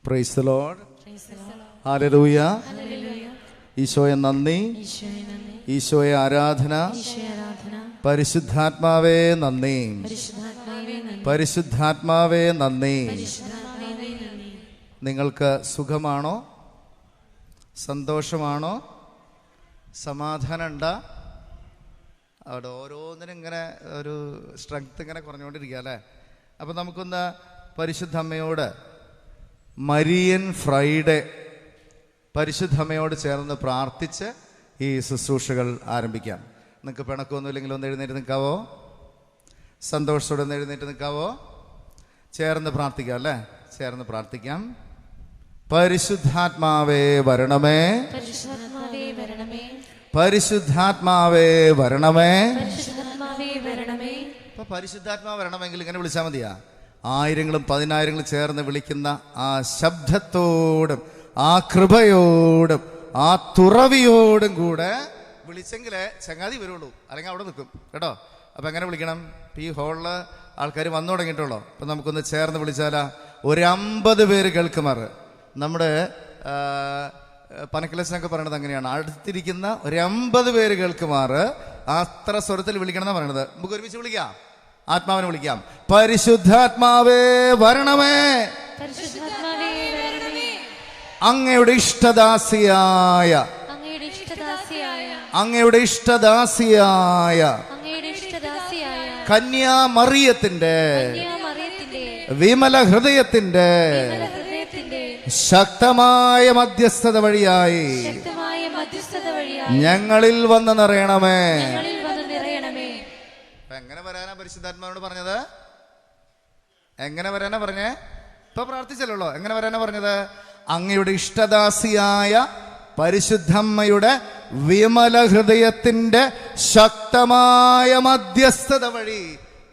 Price the Lord. Hallelujah. ഈശോയെ നന്ദി, ഈശോയെ ആരാധന. പരിശുദ്ധാത്മാവേ നന്ദി, പരിശുദ്ധാത്മാവേ നന്ദി. നിങ്ങൾക്ക് സുഖമാണോ? സന്തോഷമാണോ? സമാധാനം ഉണ്ടോ? അവിടെ ഓരോന്നിനും ഇങ്ങനെ ഒരു സ്ട്രെങ്ത് ഇങ്ങനെ കുറഞ്ഞുകൊണ്ടിരിക്കുക അല്ലേ? അപ്പം നമുക്കൊന്ന് പരിശുദ്ധ അമ്മയോട് മരിയൻ ഫ്രൈഡേ പരിശുദ്ധ അമ്മയോട് ചേർന്ന് പ്രാർത്ഥിച്ച് ഈ ശുശ്രൂഷകൾ ആരംഭിക്കാം. നിങ്ങൾക്ക് പിണക്കമൊന്നുമില്ലെങ്കിൽ ഒന്ന് എഴുന്നേറ്റ് നിൽക്കാവോ? സന്തോഷത്തോടെ ഒന്ന് എഴുന്നേറ്റ് നിൽക്കാവോ? ചേർന്ന് പ്രാർത്ഥിക്കാം അല്ലേ? ചേർന്ന് പ്രാർത്ഥിക്കാം. പരിശുദ്ധാത്മാവേ വരണമേ, പരിശുദ്ധാത്മാവേ വരണമേ. ഇപ്പൊ പരിശുദ്ധാത്മാവ് വരണമെങ്കിൽ ഇങ്ങനെ വിളിച്ചാൽ മതിയാ? ആയിരങ്ങളും പതിനായിരങ്ങളും ചേർന്ന് വിളിക്കുന്ന ആ ശബ്ദത്തോടും ആ കൃപയോടും ആ തുറവിയോടും കൂടെ വിളിച്ചെങ്കിലേ ചങ്ങാതി വരുള്ളൂ, അല്ലെങ്കിൽ അവിടെ നിൽക്കും കേട്ടോ. അപ്പം എങ്ങനെ വിളിക്കണം? ഈ ഹോളിൽ ആൾക്കാർ വന്നു തുടങ്ങിയിട്ടുള്ളൂ. അപ്പം നമുക്കൊന്ന് ചേർന്ന് വിളിച്ചാലാ? ഒരു 50 പേര് കേൾക്കുമാറ്. നമ്മുടെ പനക്കലസിനൊക്കെ പറയണത് അങ്ങനെയാണ്, അടുത്തിരിക്കുന്ന ഒരു 50 പേര് കേൾക്കുമാറ് അത്ര സ്വരത്തിൽ വിളിക്കണം എന്നാണ് പറയണത്. നമുക്ക് ഒരുമിച്ച് വിളിക്കാം, ആത്മാവിനെ വിളിക്കാം. പരിശുദ്ധാത്മാവേ വരണമേ, അങ്ങയുടെ ഇഷ്ടദാസിയായ, അങ്ങയുടെ ഇഷ്ടദാസിയായ കന്യാമറിയത്തിന്റെ വിമല ഹൃദയത്തിന്റെ ശക്തമായ മധ്യസ്ഥത വഴിയായി ഞങ്ങളിൽ വന്ന് നിറയണമേ. എങ്ങനെ വരാനാ പരിശുദ്ധാത്മാവിനോട് പറഞ്ഞത്? എങ്ങനെ വരാനാ പറഞ്ഞേ? ഇപ്പൊ പ്രാർത്ഥിച്ചല്ലോ. എങ്ങനെ വരാനാ പറഞ്ഞത്? അങ്ങയുടെ ഇഷ്ടദാസിയായ പരിശുദ്ധമ്മയുടെ വിമല ഹൃദയത്തിന്റെ ശക്തമായ മധ്യസ്ഥത വഴി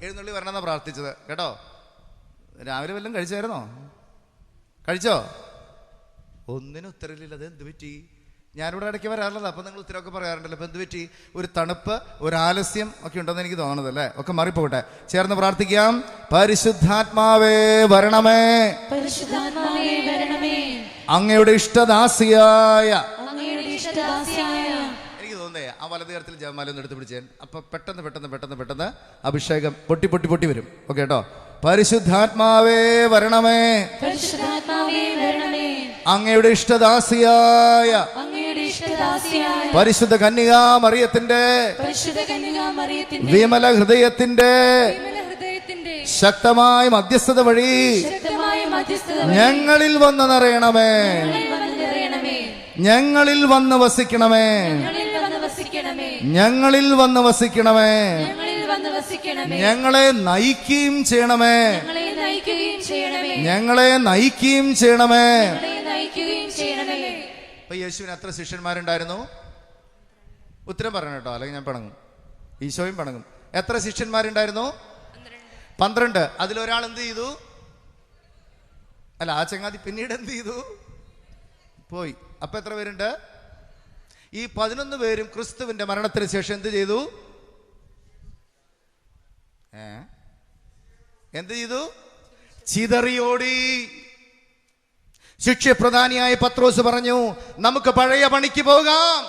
എഴുന്നള്ളി വരണമെന്നാ പ്രാർത്ഥിച്ചത് കേട്ടോ. രാവിലെ വല്ലതും കഴിച്ചായിരുന്നോ? കഴിച്ചോ? ഒന്നിനും ഉത്തരവില്ല. അത് എന്ത് പറ്റി? ഞാനിവിടെ ഇടയ്ക്ക് വരാറുള്ളത്, അപ്പം നിങ്ങൾ ഉത്തരവൊക്കെ പറയാറുണ്ടല്ലോ. അപ്പം എന്ത് പറ്റി? ഒരു തണുപ്പ്, ഒരു ആലസ്യം ഒക്കെ ഉണ്ടെന്ന് എനിക്ക് തോന്നണത് അല്ലേ? ഒക്കെ മാറിപ്പോകട്ടെ. ചേർന്ന് പ്രാർത്ഥിക്കാം. പരിശുദ്ധാത്മാവേ വരണമേ, അങ്ങയുടെ ഇഷ്ടദാസിയായ. എനിക്ക് തോന്നുന്നേ ആ വലത് കരത്തിൽ ജപമാല ഒന്ന് എടുത്ത് പിടിച്ചേൻ. അപ്പൊ പെട്ടെന്ന് പെട്ടെന്ന് പെട്ടെന്ന് പെട്ടെന്ന് അഭിഷേകം പൊട്ടി പൊട്ടി പൊട്ടി വരും. ഓക്കെ കേട്ടോ. പരിശുദ്ധാത്മാവേ വരണമേ, അങ്ങയുടെ ഇഷ്ടദാസിയായ പരിശുദ്ധ കന്യകാ മറിയത്തിന്റെ വിമല ഹൃദയത്തിന്റെ ശക്തമായ മധ്യസ്ഥത വഴി ഞങ്ങളിൽ വന്ന് നിറയണമേ, ഞങ്ങളിൽ വന്ന് വസിക്കണമേ, ഞങ്ങളിൽ വന്ന് വസിക്കണമേ, ഞങ്ങളെ നയിക്കുകയും ചെയ്യണമേ, ഞങ്ങളെ നയിക്കുകയും ചെയ്യണമേ. അപ്പൊ യേശുവിന് എത്ര ശിഷ്യന്മാരുണ്ടായിരുന്നു? ഉത്തരം പറയണം കേട്ടോ, അല്ലെങ്കിൽ ഞാൻ പണങ്ങും. ഈശോയും പണങ്ങും. എത്ര ശിഷ്യന്മാരുണ്ടായിരുന്നു? 12. അതിലൊരാൾ എന്ത് ചെയ്തു? അല്ല, ആ ചങ്ങാതി പിന്നീട് എന്ത് ചെയ്തു? പോയി. അപ്പൊ എത്ര പേരുണ്ട്? ഈ 11 പേരും ക്രിസ്തുവിന്റെ മരണത്തിന് ശേഷം എന്ത് ചെയ്തു? എന്ത് ചെയ്തു? ചിതറിയോടി. ശിഷ്യപ്രധാനിയായ പത്രോസ് പറഞ്ഞു, നമുക്ക് പഴയ പണിക്ക് പോകാം.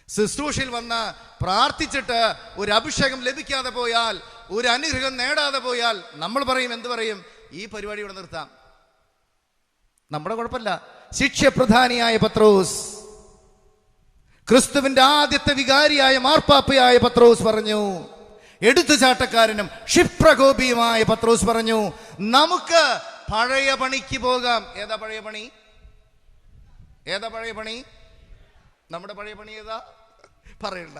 ശുശ്രൂഷയിൽ വന്ന് പ്രാർത്ഥിച്ചിട്ട് ഒരു അഭിഷേകം ലഭിക്കാതെ പോയാൽ, ഒരു അനുഗ്രഹം നേടാതെ പോയാൽ നമ്മൾ പറയും, എന്ത് പറയും? ഈ പരിപാടി ഇവിടെ നിർത്താം. നമ്മുടെ കുഴപ്പമില്ല. ശിഷ്യപ്രധാനിയായ പത്രോസ്, ക്രിസ്തുവിന്റെ ആദ്യത്തെ വികാരിയായ മാർപ്പാപ്പയായ പത്രോസ് പറഞ്ഞു, എടുത്തുചാട്ടക്കാരനും ക്ഷിപ്രകോപിയുമായ പത്രോസ് പറഞ്ഞു, നമുക്ക് പഴയ പണിക്ക് പോകാം. ഏതാ പഴയ പണി? ഏതാ പഴയ പണി? നമ്മുടെ പഴയ പണി ഏതാ? പറയണ്ട.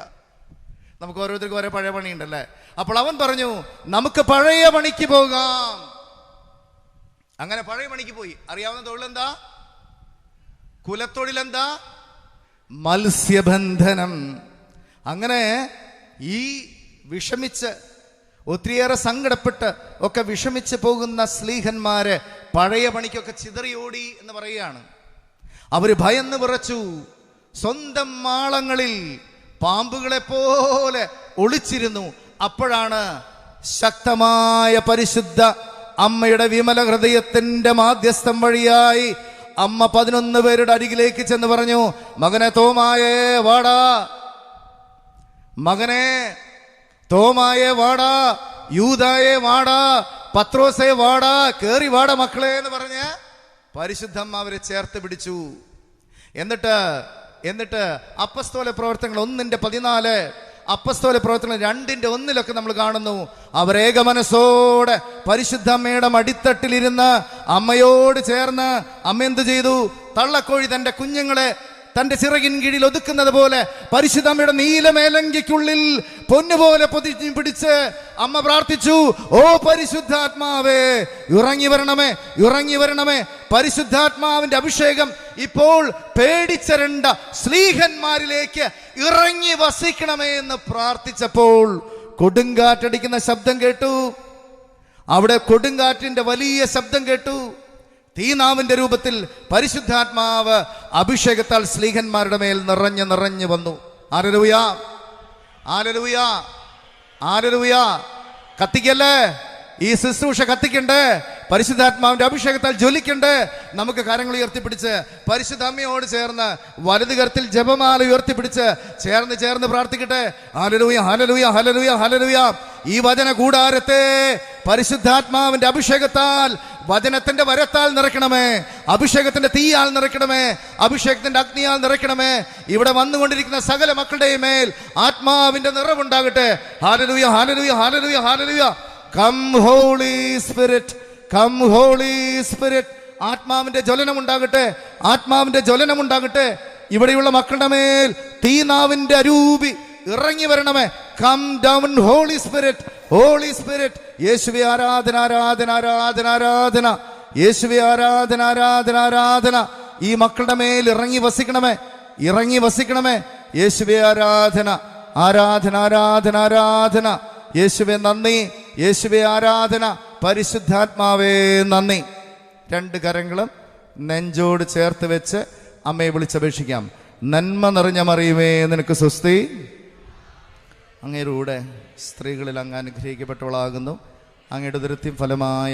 നമുക്ക് ഓരോരുത്തർക്കും ഓരോ പഴയ പണി ഉണ്ടല്ലേ. അപ്പോൾ അവൻ പറഞ്ഞു, നമുക്ക് പഴയ പണിക്ക് പോകാം. അങ്ങനെ പഴയ പണിക്ക് പോയി. അറിയാവുന്ന തൊഴിലെന്താ? കുലത്തൊഴിലെന്താ? മത്സ്യബന്ധനം. അങ്ങനെ ഈ വിഷമിച്ച്, ഒത്തിരിയേറെ സങ്കടപ്പെട്ട് ഒക്കെ വിഷമിച്ച് പോകുന്ന സ്ലീഹന്മാര് പഴയ പണിക്കൊക്കെ ചിതറിയോടി എന്ന് പറയുകയാണ്. അവര് ഭയന്ന് വിറച്ചു. സ്വന്തം മാളങ്ങളിൽ പാമ്പുകളെ പോലെ ഒളിച്ചിരുന്നു. അപ്പോഴാണ് ശക്തമായ പരിശുദ്ധ അമ്മയുടെ വിമല ഹൃദയത്തിന്റെ മാധ്യസ്ഥം വഴിയായി അമ്മ 11 പേരുടെ അരികിലേക്ക് ചെന്ന് പറഞ്ഞു, മകനെ തോമായേ വാടാ, മകനെ തോമായേ വാടാ, യൂദായേ വാടാ, പത്രോസേ വാടാ, കേറി വാടാ മക്കളെ എന്ന് പറഞ്ഞ് പരിശുദ്ധമ്മ അവരെ ചേർത്ത് പിടിച്ചു. എന്നിട്ട് അപ്പസ്തോല പ്രവർത്തനങ്ങൾ 1:14, അപ്പസ്തോല പ്രവർത്തനങ്ങൾ 2:1 നമ്മൾ കാണുന്നു. അവരേക മനസ്സോടെ പരിശുദ്ധമ്മയുടെ മടിത്തട്ടിലിരുന്ന് അമ്മയോട് ചേർന്ന് അമ്മ എന്ത് ചെയ്തു? തള്ളക്കോഴി തന്റെ കുഞ്ഞുങ്ങളെ തന്റെ ചിറകിൻ കീഴിൽ ഒതുക്കുന്നത് പോലെ പരിശുദ്ധമ്മയുടെ നീലമേലങ്കിക്കുള്ളിൽ പൊന്നുപോലെ പൊതിഞ്ഞു പിടിച്ച് അമ്മ പ്രാർത്ഥിച്ചു, ഓ പരിശുദ്ധാത്മാവേ ഇറങ്ങി വരണമേ, ഇറങ്ങി വരണമേ. പരിശുദ്ധാത്മാവിന്റെ അഭിഷേകം ഇപ്പോൾ പേടിച്ചരണ്ട സ്ലീഹന്മാരിലേക്ക് ഇറങ്ങി വസിക്കണമേ എന്ന് പ്രാർത്ഥിച്ചപ്പോൾ കൊടുങ്കാറ്റടിക്കുന്ന ശബ്ദം കേട്ടു. അവിടെ കൊടുങ്കാറ്റിന്റെ വലിയ ശബ്ദം കേട്ടു. തീനാവിന്റെ രൂപത്തിൽ പരിശുദ്ധാത്മാവ് അഭിഷേകത്താൽ സ്ലീഹന്മാരുടെ മേൽ നിറഞ്ഞു വന്നു. Hallelujah, hallelujah, hallelujah. കത്തിക്കല്ലേ, ഈ ശുശ്രൂഷ കത്തിക്കണ്ടേ, പരിശുദ്ധാത്മാവിന്റെ അഭിഷേകത്താൽ ജ്വലിക്കണ്ടേ. നമുക്ക് കരങ്ങൾ ഉയർത്തിപ്പിടിച്ച് പരിശുദ്ധ അമ്മയോട് ചേർന്ന് വലതു കരത്തിൽ ജപമാല ഉയർത്തിപ്പിടിച്ച് ചേർന്ന് പ്രാർത്ഥിക്കട്ടെ. Hallelujah, hallelujah, hallelujah, hallelujah. ഈ വചന കൂടാരത്തെ പരിശുദ്ധാത്മാവിന്റെ അഭിഷേകത്താൽ, വചനത്തിന്റെ വരത്താൽ നിറയ്ക്കണമേ, അഭിഷേകത്തിന്റെ തീയാൽ നിറയ്ക്കണമേ, അഭിഷേകത്തിന്റെ അഗ്നിയാൽ നിറയ്ക്കണമേ. ഇവിടെ വന്നുകൊണ്ടിരിക്കുന്ന സകല മക്കളുടെയും മേൽ ആത്മാവിന്റെ നിറവുണ്ടാകട്ടെ. Hallelujah, hallelujah, hallelujah, hallelujah. Come Holy Spirit, come Holy Spirit. ആത്മാവിന്റെ ജ്വലനം ഉണ്ടാകട്ടെ, ആത്മാവിന്റെ ജ്വലനം ഉണ്ടാകട്ടെ. ഇവിടെയുള്ള മക്കളുടെ മേൽ തീനാവിന്റെ അരൂപി ഇറങ്ങി വരണമേ. Come down holy spirit, holy spirit. യേശുവേ ആരാധന, ആരാധന, ആരാധന, ആരാധന. യേശുവേ ആരാധന, ആരാധന, ആരാധന. ഈ മക്കളുടെ മേൽ ഇറങ്ങി വസിക്കണമേ, ഇറങ്ങി വസിക്കണമേ. യേശുവേ ആരാധന, ആരാധന, ആരാധന, ആരാധന. യേശുവേ നന്ദി, യേശുവേ ആരാധന. പരിശുദ്ധാത്മാവേ നന്ദി. 2 കരങ്ങളും നെഞ്ചോട് ചേർത്ത് വെച്ച് അമ്മയെ വിളിച്ചപേക്ഷിക്കാം. നന്മ നിറഞ്ഞ മറിയുമേ, നിനക്ക് സ്വസ്തി. അങ്ങയുടെ കൂടെ സ്ത്രീകളിൽ അങ്ങ് അനുഗ്രഹിക്കപ്പെട്ടവളാകുന്നു. അങ്ങയുടെ ദൃത്യം ഫലമായ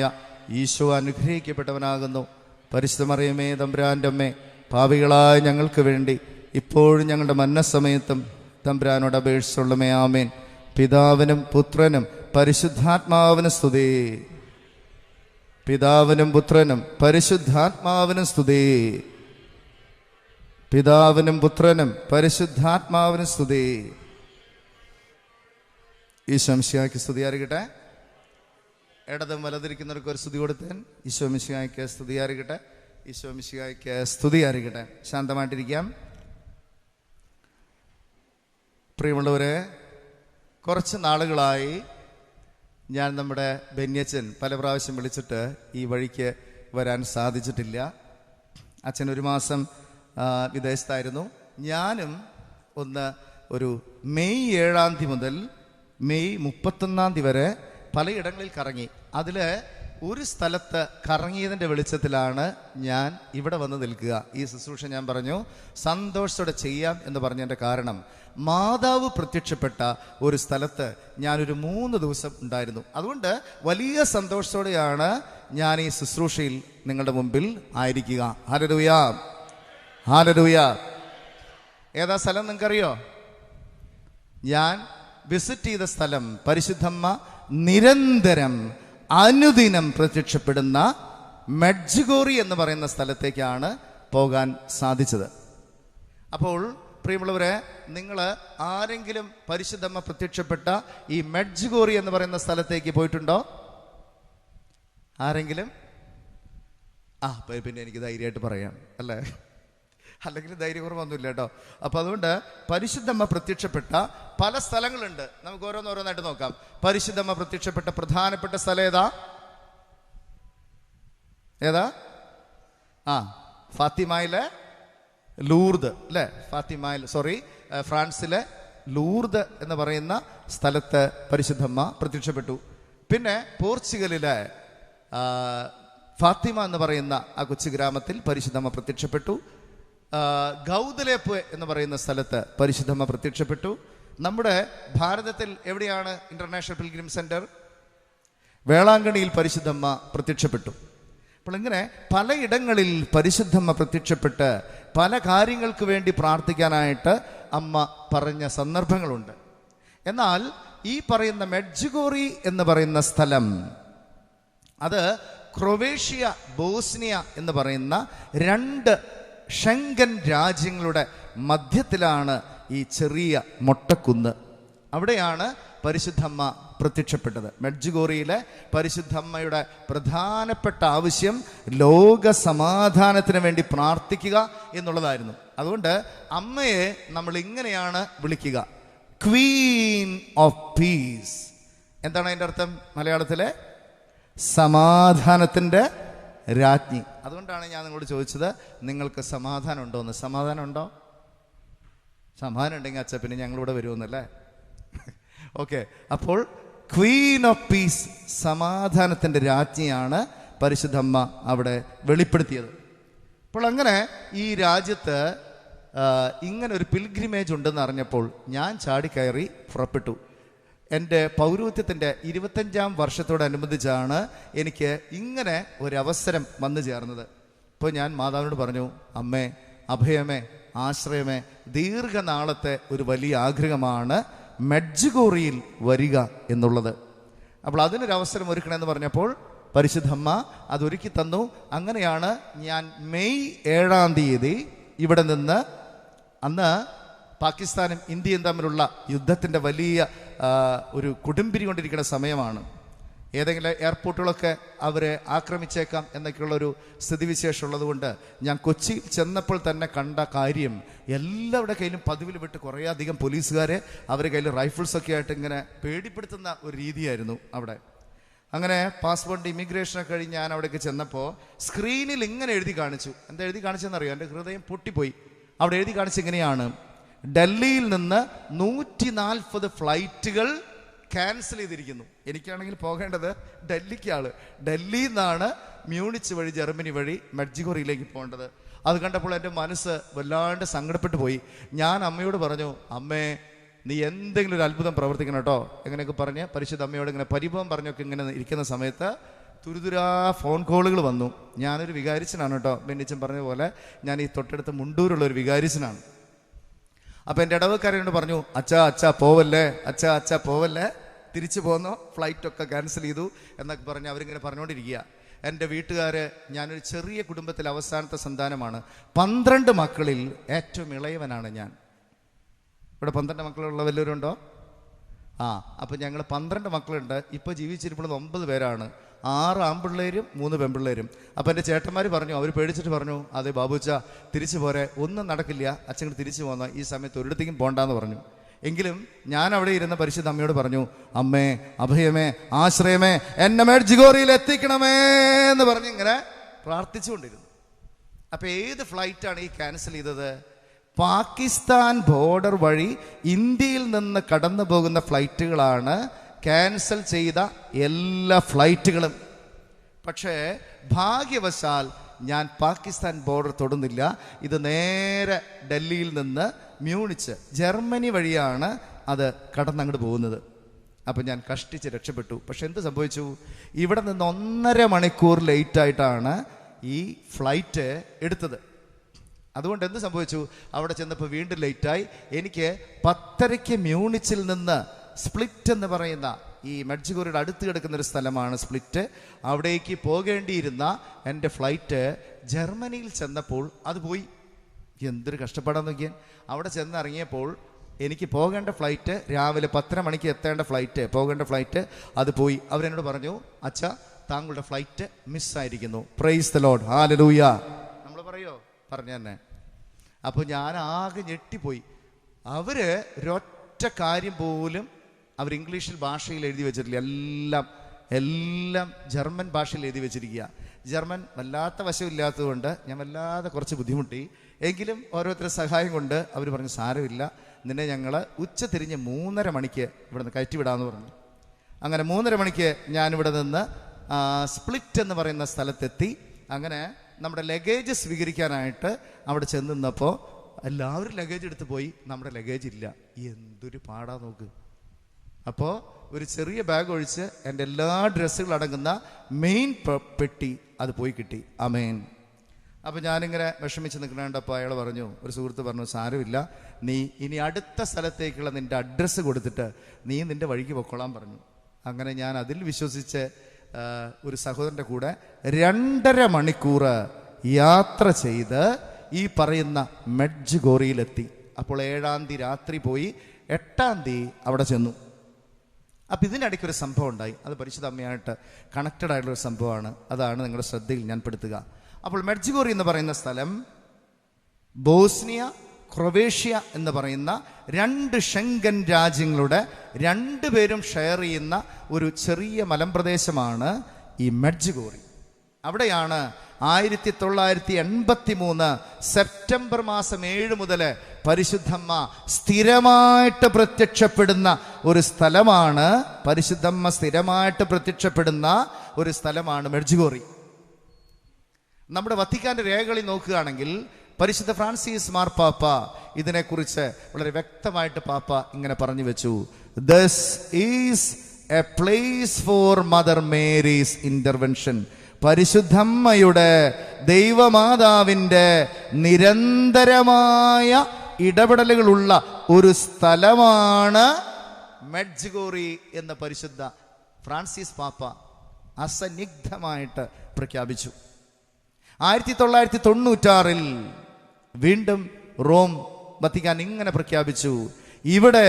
ഈശോ അനുഗ്രഹിക്കപ്പെട്ടവനാകുന്നു. പരിശുദ്ധ മറിയമേ, തമ്പുരാൻ്റെ അമ്മേ, പാപികളായ ഞങ്ങൾക്ക് വേണ്ടി ഇപ്പോഴും ഞങ്ങളുടെ മരണസമയത്തും തമ്പുരാനോട് അപേക്ഷിച്ചുള്ളമേ. ആമേൻ. പിതാവിനും പുത്രനും പരിശുദ്ധാത്മാവിനും സ്തുതി. പിതാവിനും പുത്രനും പരിശുദ്ധാത്മാവിനും സ്തുതി. പിതാവിനും പുത്രനും പരിശുദ്ധാത്മാവിനും സ്തുതി. ഈശോ മിശിഹായ്ക്ക് സ്തുതി ആയിരിക്കട്ടെ. ഇടതും വലതിരിക്കുന്നവർക്ക് ഒരു സ്തുതി കൊടുത്തേൻ. ഈശോ മിശിഹായ്ക്ക് സ്തുതി ആയിരിക്കട്ടെ. ഈശോ മിശിഹായ്ക്ക് സ്തുതി ആയിരിക്കട്ടെ. ശാന്തമായിട്ടിരിക്കാം. പ്രിയമുള്ളവരെ, കുറച്ച് നാളുകളായി ഞാൻ നമ്മുടെ ബെന്യച്ചൻ പല പ്രാവശ്യം വിളിച്ചിട്ട് ഈ വഴിക്ക് വരാൻ സാധിച്ചിട്ടില്ല. അച്ഛൻ 1 മാസം വിദേശത്തായിരുന്നു. ഞാനും ഒരു മെയ് 7 മുതൽ മെയ് 31 വരെ പലയിടങ്ങളിൽ കറങ്ങി. അതിൽ ഒരു സ്ഥലത്ത് കറങ്ങിയതിൻ്റെ വെളിച്ചത്തിലാണ് ഞാൻ ഇവിടെ വന്ന് നിൽക്കുക. ഈ ശുശ്രൂഷ ഞാൻ പറഞ്ഞു സന്തോഷത്തോടെ ചെയ്യാം എന്ന് പറഞ്ഞതിൻ്റെ കാരണം, മാതാവ് പ്രത്യക്ഷപ്പെട്ട ഒരു സ്ഥലത്ത് ഞാനൊരു 3 ദിവസം ഉണ്ടായിരുന്നു. അതുകൊണ്ട് വലിയ സന്തോഷത്തോടെയാണ് ഞാൻ ഈ ശുശ്രൂഷയിൽ നിങ്ങളുടെ മുമ്പിൽ ആയിരിക്കുക. Hallelujah, hallelujah. ഏതാ സ്ഥലം നിങ്ങൾക്കറിയോ? ഞാൻ വിസിറ്റ് ചെയ്ത സ്ഥലം, പരിശുദ്ധമ്മ നിരന്തരം അനുദിനം പ്രത്യക്ഷപ്പെടുന്ന മെഡ്ജുഗോറി എന്ന് പറയുന്ന സ്ഥലത്തേക്കാണ് പോകാൻ സാധിച്ചത്. അപ്പോൾ പ്രിയമുള്ളവരെ, നിങ്ങൾ ആരെങ്കിലും പരിശുദ്ധമ്മ പ്രത്യക്ഷപ്പെട്ട ഈ മെഡ്ജുഗോറി എന്ന് പറയുന്ന സ്ഥലത്തേക്ക് പോയിട്ടുണ്ടോ? ആരെങ്കിലും? പിന്നെ എനിക്ക് ധൈര്യമായിട്ട് പറയാം അല്ലേ, അല്ലെങ്കിൽ ധൈര്യക്കുറവൊന്നുമില്ല കേട്ടോ. അപ്പം അതുകൊണ്ട് പരിശുദ്ധമ്മ പ്രത്യക്ഷപ്പെട്ട പല സ്ഥലങ്ങളുണ്ട്. നമുക്ക് ഓരോന്നോരോന്നായിട്ട് നോക്കാം. പരിശുദ്ധമ്മ പ്രത്യക്ഷപ്പെട്ട പ്രധാനപ്പെട്ട സ്ഥലം ഏതാ? ഫാത്തിമയിലെ ലൂർദ് അല്ലേ? ഫ്രാൻസിലെ ലൂർദ് എന്ന് പറയുന്ന സ്ഥലത്ത് പരിശുദ്ധമ്മ പ്രത്യക്ഷപ്പെട്ടു. പിന്നെ പോർച്ചുഗലിലെ ഫാത്തിമ എന്ന് പറയുന്ന ആ കൊച്ചു ഗ്രാമത്തിൽ പരിശുദ്ധമ്മ പ്രത്യക്ഷപ്പെട്ടു. ഗൗദലേപ്പ് എന്ന് പറയുന്ന സ്ഥലത്ത് പരിശുദ്ധമ്മ പ്രത്യക്ഷപ്പെട്ടു. നമ്മുടെ ഭാരതത്തിൽ എവിടെയാണ് ഇന്റർനാഷണൽ പിൽഗ്രിം സെന്റർ? വേളാങ്കണ്ണിയിൽ പരിശുദ്ധമ്മ പ്രത്യക്ഷപ്പെട്ടു. അപ്പോൾ ഇങ്ങനെ പലയിടങ്ങളിൽ പരിശുദ്ധമ്മ പ്രത്യക്ഷപ്പെട്ട് പല കാര്യങ്ങൾക്ക് വേണ്ടി പ്രാർത്ഥിക്കാനായിട്ട് അമ്മ പറഞ്ഞ സന്ദർഭങ്ങളുണ്ട്. എന്നാൽ ഈ പറയുന്ന മെഡ്ജുഗോറി എന്ന് പറയുന്ന സ്ഥലം, അത് ക്രൊവേഷ്യ, ബോസ്നിയ എന്ന് പറയുന്ന 2 ഷെങ്കൻ രാജ്യങ്ങളുടെ മധ്യത്തിലാണ് ഈ ചെറിയ മൊട്ടക്കുന്ന്. അവിടെയാണ് പരിശുദ്ധമ്മ പ്രത്യക്ഷപ്പെട്ടത്. മെഡ്ജുഗോറിയിലെ പരിശുദ്ധമ്മയുടെ പ്രധാനപ്പെട്ട ആവശ്യം ലോക സമാധാനത്തിന് വേണ്ടി പ്രാർത്ഥിക്കുക എന്നുള്ളതായിരുന്നു. അതുകൊണ്ട് അമ്മയെ നമ്മൾ ഇങ്ങനെയാണ് വിളിക്കുക, ക്വീൻ ഓഫ് പീസ്. എന്താണ് അതിൻ്റെ അർത്ഥം മലയാളത്തിലെ? സമാധാനത്തിൻ്റെ രാജ്ഞി. അതുകൊണ്ടാണ് ഞാൻ നിങ്ങളോട് ചോദിച്ചത്, നിങ്ങൾക്ക് സമാധാനം ഉണ്ടോ എന്ന്. സമാധാനം ഉണ്ടോ? സമാധാനം ഉണ്ടെങ്കിൽ അച്ഛാ പിന്നെ ഞങ്ങളിവിടെ വരുമെന്നല്ലേ? ഓക്കെ, അപ്പോൾ ക്വീൻ ഓഫ് പീസ്, സമാധാനത്തിൻ്റെ രാജ്ഞിയാണ് പരിശുദ്ധമ്മ അവിടെ വെളിപ്പെടുത്തിയത്. അപ്പോൾ അങ്ങനെ ഈ രാജ്യത്ത് ഇങ്ങനെ ഒരു പിൽഗ്രിമേജ് ഉണ്ടെന്ന് അറിഞ്ഞപ്പോൾ ഞാൻ ചാടിക്കയറി പുറപ്പെട്ടു. എൻ്റെ പൗരോഹിത്യത്തിൻ്റെ 25ാം വർഷത്തോടനുബന്ധിച്ചാണ് എനിക്ക് ഇങ്ങനെ ഒരവസരം വന്നു ചേർന്നത്. ഇപ്പോൾ ഞാൻ മാതാവിനോട് പറഞ്ഞു, അമ്മേ, അഭയമേ, ആശ്രയമേ, ദീർഘനാളത്തെ ഒരു വലിയ ആഗ്രഹമാണ് മെഡ്ജുഗോറിയിൽ വരിക എന്നുള്ളത്. അപ്പോൾ അതിനൊരവസരം ഒരുക്കണമെന്ന് പറഞ്ഞപ്പോൾ പരിശുദ്ധമ്മ അതൊരുക്കി തന്നു. അങ്ങനെയാണ് ഞാൻ മെയ് 7-ാം തീയതി ഇവിടെ നിന്ന്, അന്ന് പാകിസ്ഥാനും ഇന്ത്യയും തമ്മിലുള്ള യുദ്ധത്തിൻ്റെ വലിയ ഒരു കൊടുമ്പിരി കൊണ്ടിരിക്കുന്ന സമയമാണ്. ഏതെങ്കിലും എയർപോർട്ടുകളൊക്കെ അവരെ ആക്രമിച്ചേക്കാം എന്നൊക്കെയുള്ളൊരു സ്ഥിതിവിശേഷം ഉള്ളതുകൊണ്ട് ഞാൻ കൊച്ചിയിൽ ചെന്നപ്പോൾ തന്നെ കണ്ട കാര്യം, എല്ലാവരുടെ കയ്യിലും പതിവിൽ വിട്ട് കുറേ അധികം പോലീസുകാരെ അവരുടെ കയ്യിൽ റൈഫിൾസൊക്കെ ആയിട്ട് ഇങ്ങനെ പേടിപ്പെടുത്തുന്ന ഒരു രീതിയായിരുന്നു അവിടെ. അങ്ങനെ പാസ്പോർട്ട് ഇമിഗ്രേഷനൊക്കെ കഴിഞ്ഞ് ഞാൻ അവിടേക്ക് ചെന്നപ്പോൾ സ്ക്രീനിൽ ഇങ്ങനെ എഴുതി കാണിച്ചു. എന്താ എഴുതി കാണിച്ചെന്നറിയോ? എൻ്റെ ഹൃദയം പൊട്ടിപ്പോയി. അവിടെ എഴുതി കാണിച്ചിങ്ങനെയാണ്, ഡൽഹിയിൽ നിന്ന് 140 ഫ്ലൈറ്റുകൾ ക്യാൻസൽ ചെയ്തിരിക്കുന്നു. എനിക്കാണെങ്കിൽ പോകേണ്ടത് ഡൽഹിക്കാണ്. ഡൽഹിയിൽ നിന്നാണ് മ്യൂണിച്ച് വഴി, ജർമ്മനി വഴി മെഡ്ജുഗോറിയിലേക്ക് പോകേണ്ടത്. അത് കണ്ടപ്പോൾ എൻ്റെ മനസ്സ് വല്ലാണ്ട് സങ്കടപ്പെട്ടു പോയി. ഞാൻ അമ്മയോട് പറഞ്ഞു, അമ്മേ, നീ എന്തെങ്കിലും ഒരു അത്ഭുതം പ്രവർത്തിക്കണം കേട്ടോ, എങ്ങനെയൊക്കെ പറഞ്ഞ് പരിശുദ്ധ അമ്മയോട് ഇങ്ങനെ പരിഭവം പറഞ്ഞൊക്കെ ഇങ്ങനെ ഇരിക്കുന്ന സമയത്ത് തുരുതുരാ ഫോൺ കോളുകൾ വന്നു. ഞാനൊരു വികാരിച്ചനാണ് കേട്ടോ, ബെന്നിച്ചൻ പറഞ്ഞ പോലെ ഞാൻ ഈ തൊട്ടടുത്ത് മുണ്ടൂരുള്ള ഒരു വികാരിച്ചനാണ്. അപ്പം എൻ്റെ ഇടവക്കാരനോട് പറഞ്ഞു, അച്ഛാ പോവല്ലേ, അച്ഛാ പോവല്ലേ, തിരിച്ചു പോന്നോ, ഫ്ലൈറ്റൊക്കെ ക്യാൻസൽ ചെയ്തു എന്നൊക്കെ പറഞ്ഞ് അവരിങ്ങനെ പറഞ്ഞുകൊണ്ടിരിക്കുക. എൻ്റെ വീട്ടുകാർ, ഞാനൊരു ചെറിയ കുടുംബത്തിൽ അവസാനത്തെ സന്താനമാണ്. 12 മക്കളിൽ ഏറ്റവും ഇളയവനാണ് ഞാൻ. ഇവിടെ 12 മക്കളുള്ള വല്ലവരുണ്ടോ? അപ്പം ഞങ്ങൾ 12 മക്കളുണ്ട്. ഇപ്പോൾ ജീവിച്ചിരിക്കുന്നത് 9 പേരാണ്. 6 ആൺപിള്ളേരും 3 പെൺപിള്ളേരും. അപ്പം എൻ്റെ ചേട്ടന്മാർ പറഞ്ഞു, അവർ പേടിച്ചിട്ട് പറഞ്ഞു, അതെ ബാബുച്ച, തിരിച്ചു പോരെ, ഒന്നും നടക്കില്ല, അച്ഛൻ തിരിച്ചു പോന്നോ, ഈ സമയത്ത് ഒരിടത്തേക്കും പോകണ്ടെന്ന് പറഞ്ഞു. എങ്കിലും ഞാൻ അവിടെ ഇരുന്ന പരിശുദ്ധ അമ്മയോട് പറഞ്ഞു, അമ്മേ, അഭയമേ, ആശ്രയമേ, എന്നെ മെഡ്ജുഗോറിയിൽ എത്തിക്കണമേ എന്ന് പറഞ്ഞ് ഇങ്ങനെ പ്രാർത്ഥിച്ചുകൊണ്ടിരുന്നു. അപ്പം ഏത് ഫ്ലൈറ്റാണ് ഈ ക്യാൻസൽ ചെയ്തത്? പാകിസ്ഥാൻ ബോർഡർ വഴി ഇന്ത്യയിൽ നിന്ന് കടന്നു പോകുന്ന ഫ്ലൈറ്റുകളാണ് ക്യാൻസൽ ചെയ്ത എല്ലാ ഫ്ലൈറ്റുകളും. പക്ഷേ ഭാഗ്യവശാൽ ഞാൻ പാകിസ്ഥാൻ ബോർഡർ തൊടുന്നില്ല. ഇത് നേരെ ഡൽഹിയിൽ നിന്ന് മ്യൂണിച്ച്, ജർമ്മനി വഴിയാണ് അത് കടന്നങ്ങോട്ട് പോകുന്നത്. അപ്പം ഞാൻ കഷ്ടിച്ച് രക്ഷപ്പെട്ടു. പക്ഷെ എന്ത് സംഭവിച്ചു? ഇവിടെ നിന്ന് 1.5 മണിക്കൂർ ലേറ്റായിട്ടാണ് ഈ ഫ്ലൈറ്റ് എടുത്തത്. അതുകൊണ്ട് എന്ത് സംഭവിച്ചു? അവിടെ ചെന്നപ്പോൾ വീണ്ടും ലേറ്റായി. എനിക്ക് 10:30 മ്യൂണിച്ചിൽ നിന്ന് സ്പ്ലിറ്റ് എന്ന് പറയുന്ന ഈ മെഡ്ജുഗോറിയുടെ അടുത്ത് കിടക്കുന്നൊരു സ്ഥലമാണ് സ്പ്ലിറ്റ്. അവിടേക്ക് പോകേണ്ടിയിരുന്ന എൻ്റെ ഫ്ലൈറ്റ് ജർമ്മനിയിൽ ചെന്നപ്പോൾ അത് പോയി. എന്തൊരു കഷ്ടപ്പാടാന്ന് നോക്കിയാൽ. അവിടെ ചെന്നിറങ്ങിയപ്പോൾ എനിക്ക് പോകേണ്ട ഫ്ലൈറ്റ്, രാവിലെ 10:30 മണിക്ക് എത്തേണ്ട ഫ്ലൈറ്റ്, പോകേണ്ട ഫ്ലൈറ്റ് അത് പോയി. അവരെന്നോട് പറഞ്ഞു, അച്ഛാ, താങ്കളുടെ ഫ്ലൈറ്റ് മിസ്സായിരിക്കുന്നു. Praise the Lord, hallelujah. നമ്മൾ പറയോ? പറഞ്ഞു തന്നെ. അപ്പോൾ ഞാൻ ആകെ ഞെട്ടിപ്പോയി. അവർ ഒരൊറ്റ കാര്യം പോലും അവർ ഇംഗ്ലീഷിൽ ഭാഷയിൽ എഴുതി വെച്ചിട്ടില്ല. എല്ലാം ജർമ്മൻ ഭാഷയിൽ എഴുതി വെച്ചിരിക്കുക. ജർമ്മൻ വല്ലാത്ത വശമില്ലാത്തതുകൊണ്ട് ഞാൻ വല്ലാതെ കുറച്ച് ബുദ്ധിമുട്ടി. എങ്കിലും ഓരോരുത്തരുടെ സഹായം കൊണ്ട് അവർ പറഞ്ഞു, സാരമില്ല, നിന്നെ ഞങ്ങൾ ഉച്ചതിരിഞ്ഞ് 3:30 മണിക്ക് ഇവിടെ നിന്ന് കയറ്റിവിടാമെന്ന് പറഞ്ഞു. അങ്ങനെ 3:30 മണിക്ക് ഞാനിവിടെ നിന്ന് സ്പ്ലിറ്റ് എന്ന് പറയുന്ന സ്ഥലത്തെത്തി. അങ്ങനെ നമ്മുടെ ലഗേജ് സ്വീകരിക്കാനായിട്ട് അവിടെ ചെന്ന് നിന്നപ്പോൾ എല്ലാവരും ലഗേജ് എടുത്ത് പോയി. നമ്മുടെ ലഗേജ് ഇല്ല. എന്തൊരു പാടാ നോക്ക്. അപ്പോൾ ഒരു ചെറിയ ബാഗ് ഒഴിച്ച് എൻ്റെ എല്ലാ ഡ്രസ്സുകളും അടങ്ങുന്ന മെയിൻ പെട്ടി അത് പോയി കിട്ടി. ആമേൻ. അപ്പോൾ ഞാനിങ്ങനെ വിഷമിച്ച് നിൽക്കണേണ്ടപ്പോൾ അയാൾ പറഞ്ഞു, ഒരു സുഹൃത്ത് പറഞ്ഞു, സാരമില്ല, നീ ഇനി അടുത്ത സ്ഥലത്തേക്കുള്ള നിൻ്റെ അഡ്രസ്സ് കൊടുത്തിട്ട് നീ നിൻ്റെ വഴിക്ക് പൊക്കോളാൻ പറഞ്ഞു. അങ്ങനെ ഞാൻ അതിൽ വിശ്വസിച്ച് ഒരു സഹോദരൻ്റെ കൂടെ 2.5 മണിക്കൂർ യാത്ര ചെയ്ത് ഈ പറയുന്ന മെഡ്ജുഗോറിയിലെത്തി. അപ്പോൾ 7-ാം തീയതി രാത്രി പോയി 8-ാം തീയതി അവിടെ ചെന്നു. അപ്പം ഇതിനിടയ്ക്കൊരു സംഭവം ഉണ്ടായി. അത് പരിശുദ്ധ അമ്മയായിട്ട് കണക്റ്റഡ് ആയിട്ടുള്ളൊരു സംഭവമാണ്. അതാണ് നിങ്ങളുടെ ശ്രദ്ധയിൽ ഞാൻ പെടുത്തുക. അപ്പോൾ മെഡ്ജുഗോറി എന്ന് പറയുന്ന സ്ഥലം ബോസ്നിയ, ക്രൊവേഷ്യ എന്ന് പറയുന്ന 2 ഷെങ്കൻ രാജ്യങ്ങളുടെ 2 പേരും ഷെയർ ചെയ്യുന്ന ഒരു ചെറിയ മലമ്പ്രദേശമാണ് ഈ മെഡ്ജുഗോറി. അവിടെയാണ് 1983 സെപ്റ്റംബർ മാസം 7 മുതൽ പരിശുദ്ധമ്മ സ്ഥിരമായിട്ട് പ്രത്യക്ഷപ്പെടുന്ന ഒരു സ്ഥലമാണ്. പരിശുദ്ധമ്മ സ്ഥിരമായിട്ട് പ്രത്യക്ഷപ്പെടുന്ന ഒരു സ്ഥലമാണ് മെഡ്ജുഗോറി. നമ്മുടെ വത്തിക്കാന്റെ രേഖകളിൽ നോക്കുകയാണെങ്കിൽ പരിശുദ്ധ ഫ്രാൻസിസ് മാർപ്പാപ്പ ഇതിനെക്കുറിച്ച് വളരെ വ്യക്തമായിട്ട് പാപ്പ ഇങ്ങനെ പറഞ്ഞു വെച്ചു. This is a place for Mother Mary's intervention. പരിശുദ്ധമ്മയുടെ, ദൈവമാതാവിൻ്റെ നിരന്തരമായ ഇടപെടലുകളുള്ള ഒരു സ്ഥലമാണ് മെഡ്ജുഗോറി എന്ന് പരിശുദ്ധ ഫ്രാൻസിസ് പാപ്പ അസന്നിഗ്ധമായിട്ട് പ്രഖ്യാപിച്ചു. 1996 വീണ്ടും റോം വത്തിക്കാൻ ഇങ്ങനെ പ്രഖ്യാപിച്ചു, ഇവിടെ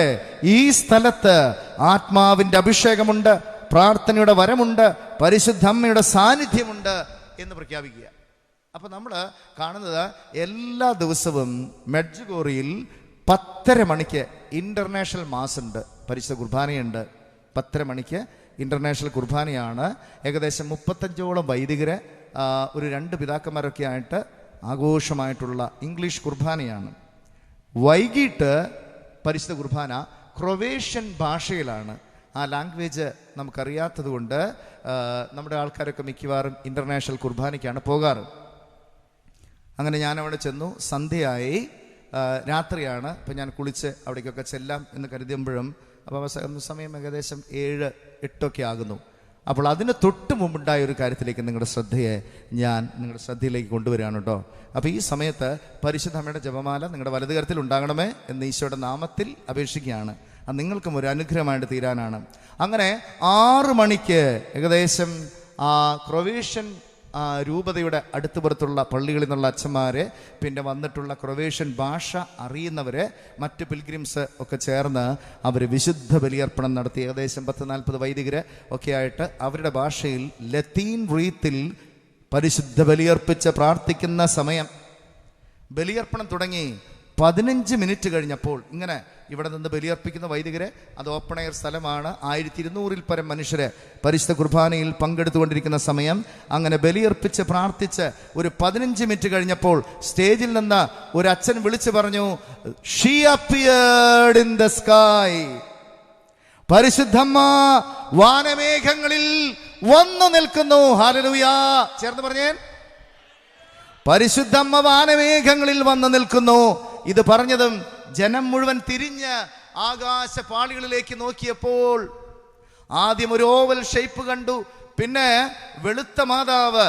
ഈ സ്ഥലത്ത് ആത്മാവിൻ്റെ അഭിഷേകമുണ്ട്, പ്രാർത്ഥനയുടെ വരമുണ്ട്, പരിശുദ്ധമ്മയുടെ സാന്നിധ്യമുണ്ട് എന്ന് പ്രഖ്യാപിക്കുക. അപ്പം നമ്മൾ കാണുന്നത് എല്ലാ ദിവസവും മെഡ്ജുഗോറിയിൽ 10:30 മണിക്ക് ഇൻ്റർനാഷണൽ മാസ് ഉണ്ട്, പരിശുദ്ധ കുർബാനയുണ്ട്. 10:30 മണിക്ക് ഇൻ്റർനാഷണൽ കുർബാനയാണ്. ഏകദേശം 35ഓളം വൈദികര്, ഒരു 2 പിതാക്കന്മാരൊക്കെ ആയിട്ട് ആഘോഷമായിട്ടുള്ള ഇംഗ്ലീഷ് കുർബാനയാണ്. വൈകിട്ട് പരിശുദ്ധ കുർബാന ക്രൊവേഷ്യൻ ഭാഷയിലാണ്. ആ ലാംഗ്വേജ് നമുക്കറിയാത്തത് കൊണ്ട് നമ്മുടെ ആൾക്കാരൊക്കെ മിക്കവാറും ഇൻ്റർനാഷണൽ കുർബാനയ്ക്കാണ് പോകാറ്. അങ്ങനെ ഞാൻ അവിടെ ചെന്നു. സന്ധ്യയായി, രാത്രിയാണ്. അപ്പം ഞാൻ കുളിച്ച് അവിടേക്കൊക്കെ ചെല്ലാം എന്ന് കരുതുമ്പോഴും അപ്പോൾ സമയം ഏകദേശം 7-8 ആകുന്നു. അപ്പോൾ അതിന് തൊട്ട് മുമ്പുണ്ടായ ഒരു കാര്യത്തിലേക്ക് നിങ്ങളുടെ ശ്രദ്ധയിലേക്ക് കൊണ്ടുവരികയാണ് കേട്ടോ. അപ്പോൾ ഈ സമയത്ത് പരിശുദ്ധ അമ്മയുടെ ജപമാല നിങ്ങളുടെ വലത് കരത്തിൽ ഉണ്ടാകണമേ എന്ന് ഈശോയുടെ നാമത്തിൽ അപേക്ഷിക്കുകയാണ്. അത് നിങ്ങൾക്കും ഒരു അനുഗ്രഹമായിട്ട് തീരാനാണ്. അങ്ങനെ 6 മണിക്ക് ഏകദേശം ക്രൊവേഷ്യൻ രൂപതയുടെ അടുത്തുപുറത്തുള്ള പള്ളികളിൽ നിന്നുള്ള അച്ഛന്മാരെ, പിന്നെ വന്നിട്ടുള്ള ക്രൊവേഷ്യൻ ഭാഷ അറിയുന്നവരെ, മറ്റ് പിൽഗ്രിംസ് ഒക്കെ ചേർന്ന് അവർ വിശുദ്ധ ബലിയർപ്പണം നടത്തി. ഏകദേശം 10-40 വൈദികര് ഒക്കെ ആയിട്ട് അവരുടെ ഭാഷയിൽ ലത്തീൻ റീത്തിൽ പരിശുദ്ധ ബലിയർപ്പിച്ച് പ്രാർത്ഥിക്കുന്ന സമയം ബലിയർപ്പണം തുടങ്ങി. 15 മിനിറ്റ് കഴിഞ്ഞപ്പോൾ ഇങ്ങനെ ഇവിടെ നിന്ന് ബലിയർപ്പിക്കുന്ന വൈദികരെ, അത് ഓപ്പൺ എയർ സ്ഥലമാണ്, 1200-ൽ പരം മനുഷ്യരെ പരിശുദ്ധ കുർബാനയിൽ പങ്കെടുത്തുകൊണ്ടിരിക്കുന്ന സമയം, അങ്ങനെ ബലിയർപ്പിച്ച് പ്രാർത്ഥിച്ച് ഒരു 15 മിനിറ്റ് കഴിഞ്ഞപ്പോൾ സ്റ്റേജിൽ നിന്ന് ഒരു അച്ഛൻ വിളിച്ചു പറഞ്ഞു, "She appeared in the sky." പരിശുദ്ധമ്മ വാനമേഘങ്ങളിൽ വന്നു നിൽക്കുന്നു. ഹല്ലേലൂയ, ചേർന്ന് പറഞ്ഞേ, പരിശുദ്ധമ്മ വാനമേഘങ്ങളിൽ വന്നു നിൽക്കുന്നു. ഇത് പറഞ്ഞതും ജനം മുഴുവൻ തിരിഞ്ഞ് ആകാശപാളികളിലേക്ക് നോക്കിയപ്പോൾ ആദ്യം ഒരു ഓവൽ ഷേപ്പ് കണ്ടു. പിന്നെ വെളുത്ത മാതാവ്,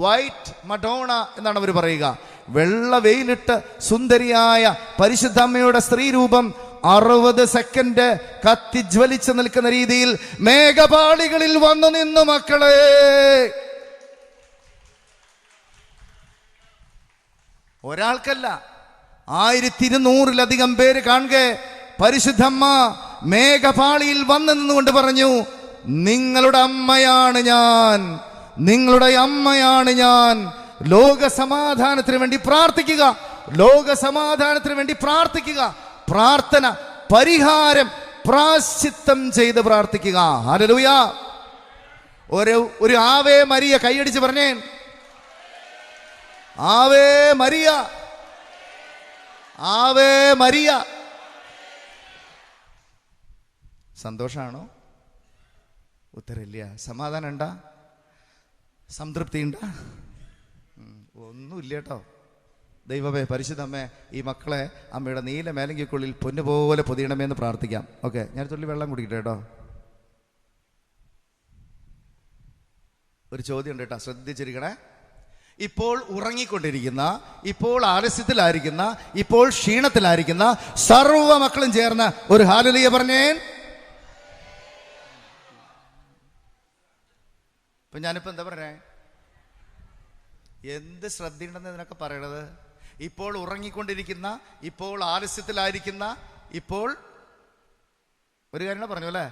വൈറ്റ് മഡോണ എന്നാണ് അവർ പറയുക. വെള്ള വെയിലിട്ട് സുന്ദരിയായ പരിശുദ്ധമ്മയുടെ സ്ത്രീരൂപം 60 സെക്കൻഡ് കത്തിജ്വലിച്ച് നിൽക്കുന്ന രീതിയിൽ മേഘപാളികളിൽ വന്നു നിന്നു. മക്കളെ, ഒരാൾക്കല്ല, 1200-ലധികം പേര് കാണുക. പരിശുദ്ധമ്മ മേഘപാളിയിൽ വന്നു നിന്നുകൊണ്ട് പറഞ്ഞു, "നിങ്ങളുടെ അമ്മയാണ് ഞാൻ, നിങ്ങളുടെ അമ്മയാണ് ഞാൻ. ലോക സമാധാനത്തിന് വേണ്ടി പ്രാർത്ഥിക്കുക, ലോക സമാധാനത്തിന് വേണ്ടി പ്രാർത്ഥിക്കുക. പ്രാർത്ഥന, പരിഹാരം, പ്രാശ്ചിത്തം ചെയ്ത് പ്രാർത്ഥിക്കുക." ഹല്ലേലൂയ. ഒരു ആവേ മരിയ കൈയടിച്ച് പറഞ്ഞേ, ആവേ മരിയ, ആവേ മരിയ. സന്തോഷാണോ? ഉത്തരമില്ല. സമാധാനം ഉണ്ടാ? സംതൃപ്തി ഉണ്ടാ? ഒന്നുമില്ല കേട്ടോ. ദൈവമേ, പരിശുദ്ധമ്മേ, ഈ മക്കളെ അമ്മയുടെ നീല മേലങ്കിക്കുള്ളിൽ പൊന്നുപോലെ പൊതിയണമെന്ന് പ്രാർത്ഥിക്കാം. ഓക്കെ, ഞാൻ തുള്ളി വെള്ളം കുടിക്കട്ടെ കേട്ടോ. ഒരു ചോദ്യം ഉണ്ട് കേട്ടോ, ശ്രദ്ധിച്ചിരിക്കണേ. ഇപ്പോൾ ഉറങ്ങിക്കൊണ്ടിരിക്കുന്ന, ഇപ്പോൾ ആലസ്യത്തിലായിരിക്കുന്ന, ഇപ്പോൾ ക്ഷീണത്തിലായിരിക്കുന്ന സർവ്വ മക്കളും ചേർന്ന് ഒരു ഹല്ലേലൂയ പറഞ്ഞേ. ഇപ്പൊ ഞാനിപ്പോ എന്താ പറഞ്ഞേ? എന്ത് ശ്രദ്ധയുണ്ടെന്ന് ഇതിനൊക്കെ പറയണത്? ഇപ്പോൾ ഉറങ്ങിക്കൊണ്ടിരിക്കുന്ന, ഇപ്പോൾ ആലസ്യത്തിലായിരിക്കുന്ന, ഇപ്പോൾ ഒരു കാര്യം പറഞ്ഞു അല്ലേ?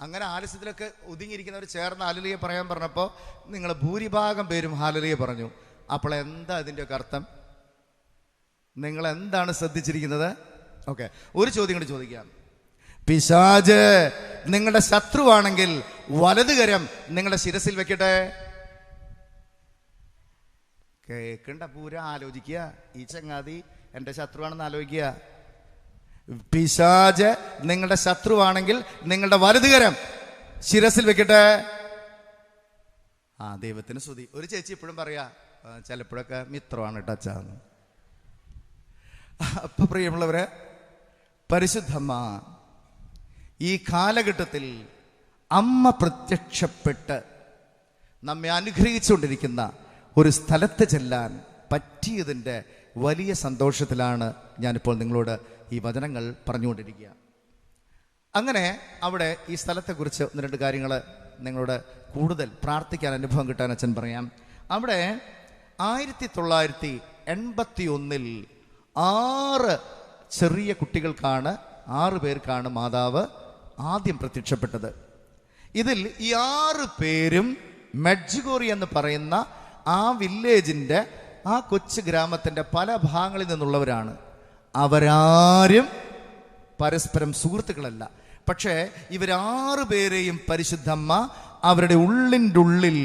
അങ്ങനെ ആലസ്യത്തിലൊക്കെ ഒതുങ്ങിയിരിക്കുന്നവർ ചേർന്ന് ഹല്ലേലൂയ പറയാൻ പറഞ്ഞപ്പോൾ നിങ്ങൾ ഭൂരിഭാഗം പേരും ഹല്ലേലൂയ പറഞ്ഞു. അപ്പോൾ എന്താ ഇതിൻ്റെയൊക്കെ അർത്ഥം? നിങ്ങൾ എന്താണ് ശ്രദ്ധിച്ചിരിക്കുന്നത്? ഓക്കെ, ഒരു ചോദ്യം കൂടി ചോദിക്കാം. പിശാച് നിങ്ങളുടെ ശത്രുവാണെങ്കിൽ വലതുകരം നിങ്ങളുടെ ശിരസിൽ വെക്കട്ടെ. കേൾക്കണ്ട, പൂര ആലോചിക്കുക. ഈ ചങ്ങാതി എൻ്റെ ശത്രുവാണെന്ന് ആലോചിക്കുക. പിശാച് നിങ്ങളുടെ ശത്രുവാണെങ്കിൽ നിങ്ങളുടെ വലതുകരം ശിരസിൽ വെക്കട്ടെ. ദൈവത്തിന് സ്തുതി. ഒരു ചേച്ചി ഇപ്പോഴും പറയാ, ചിലപ്പോഴൊക്കെ മിത്രമാണ് ടച്ചാന്ന്. അപ്പൊ പ്രിയമുള്ളവരെ, പരിശുദ്ധമ്മ ഈ കാലഘട്ടത്തിൽ അമ്മ പ്രത്യക്ഷപ്പെട്ട് നമ്മെ അനുഗ്രഹിച്ചുകൊണ്ടിരിക്കുന്ന ഒരു സ്ഥലത്ത് ചെല്ലാൻ പറ്റിയതിൻ്റെ വലിയ സന്തോഷത്തിലാണ് ഞാനിപ്പോൾ നിങ്ങളോട് ഈ വചനങ്ങൾ പറഞ്ഞുകൊണ്ടിരിക്കുക. അങ്ങനെ അവിടെ ഈ സ്ഥലത്തെക്കുറിച്ച് ഒന്ന് രണ്ട് കാര്യങ്ങൾ നിങ്ങളോട് കൂടുതൽ പ്രാർത്ഥിക്കാൻ അനുഭവം കിട്ടാൻ അച്ഛൻ പറയാം. അവിടെ 1981 6 ചെറിയ കുട്ടികൾക്കാണ്, 6 പേർക്കാണ് മാതാവ് ആദ്യം പ്രത്യക്ഷപ്പെട്ടത്. ഇതിൽ ഈ 6 പേരും മെഡ്ജുഗോറി എന്ന് പറയുന്ന ആ വില്ലേജിൻ്റെ, ആ കൊച്ചു ഗ്രാമത്തിൻ്റെ പല ഭാഗങ്ങളിൽ നിന്നുള്ളവരാണ്. അവരാരും പരസ്പരം സുഹൃത്തുക്കളല്ല. പക്ഷേ ഇവർ6 പേരെയും പരിശുദ്ധമ്മ അവരുടെ ഉള്ളിൻ്റെ ഉള്ളിൽ